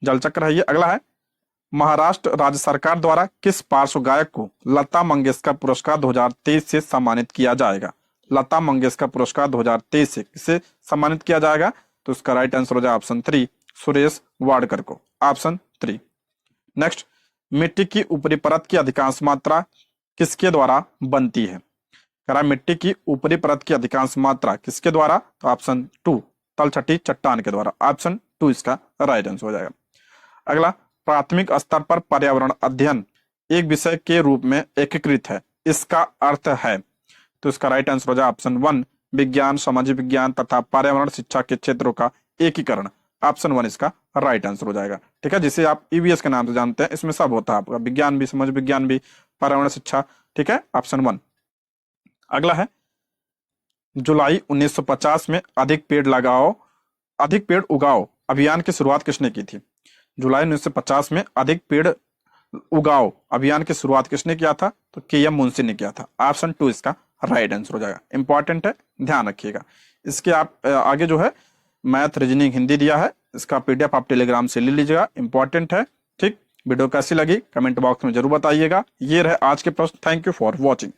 जल चक्र है ये। अगला है, महाराष्ट्र राज्य सरकार द्वारा किस पार्श्व गायक को लता मंगेशकर पुरस्कार 2023 से सम्मानित किया जाएगा? लता मंगेशकर पुरस्कार 2023 से किसे सम्मानित किया जाएगा? तो इसका राइट आंसर हो जाए ऑप्शन 3, सुरेश वाडकर को, ऑप्शन 3। नेक्स्ट, मिट्टी की ऊपरी परत की अधिकांश मात्रा किसके द्वारा बनती है? करा मिट्टी की ऊपरी परत की अधिकांश मात्रा किसके द्वारा? तो ऑप्शन 2, तलछटी चट्टान के द्वारा। ऑप्शन 2 इसका राइट आंसर हो जाएगा। अगला, प्राथमिक स्तर पर पर्यावरण अध्ययन एक विषय के रूप में एकीकृत है, इसका अर्थ है? तो इसका राइट आंसर हो जाए ऑप्शन 1, विज्ञान, सामाजिक विज्ञान तथा पर्यावरण शिक्षा के क्षेत्रों का एकीकरण। ऑप्शन 1 इसका राइट आंसर हो जाएगा। ठीक है, जिसे आप ईवीएस के नाम से जानते हैं। इसमें सब होता है आपका, विज्ञान भी, समाज विज्ञान भी, पर्यावरण शिक्षा। ठीक है, ऑप्शन 1। अगला है, जुलाई 1950 में अधिक पेड़ उगाओ अभियान की शुरुआत किसने की थी? जुलाई 1950 में अधिक पेड़ उगाओ अभियान की शुरुआत किसने किया था? तो के.एम. मुंशी ने किया था। ऑप्शन 2 इसका राइट आंसर हो जाएगा। इंपॉर्टेंट है, ध्यान रखिएगा। इसके आप आगे जो है मैथ, रीजनिंग, हिंदी दिया है। इसका पीडीएफ आप टेलीग्राम से ले लीजिएगा, इंपॉर्टेंट है। ठीक, वीडियो कैसी लगी कमेंट बॉक्स में जरूर बताइएगा। ये रहे आज के प्रश्न। Thank you for watching.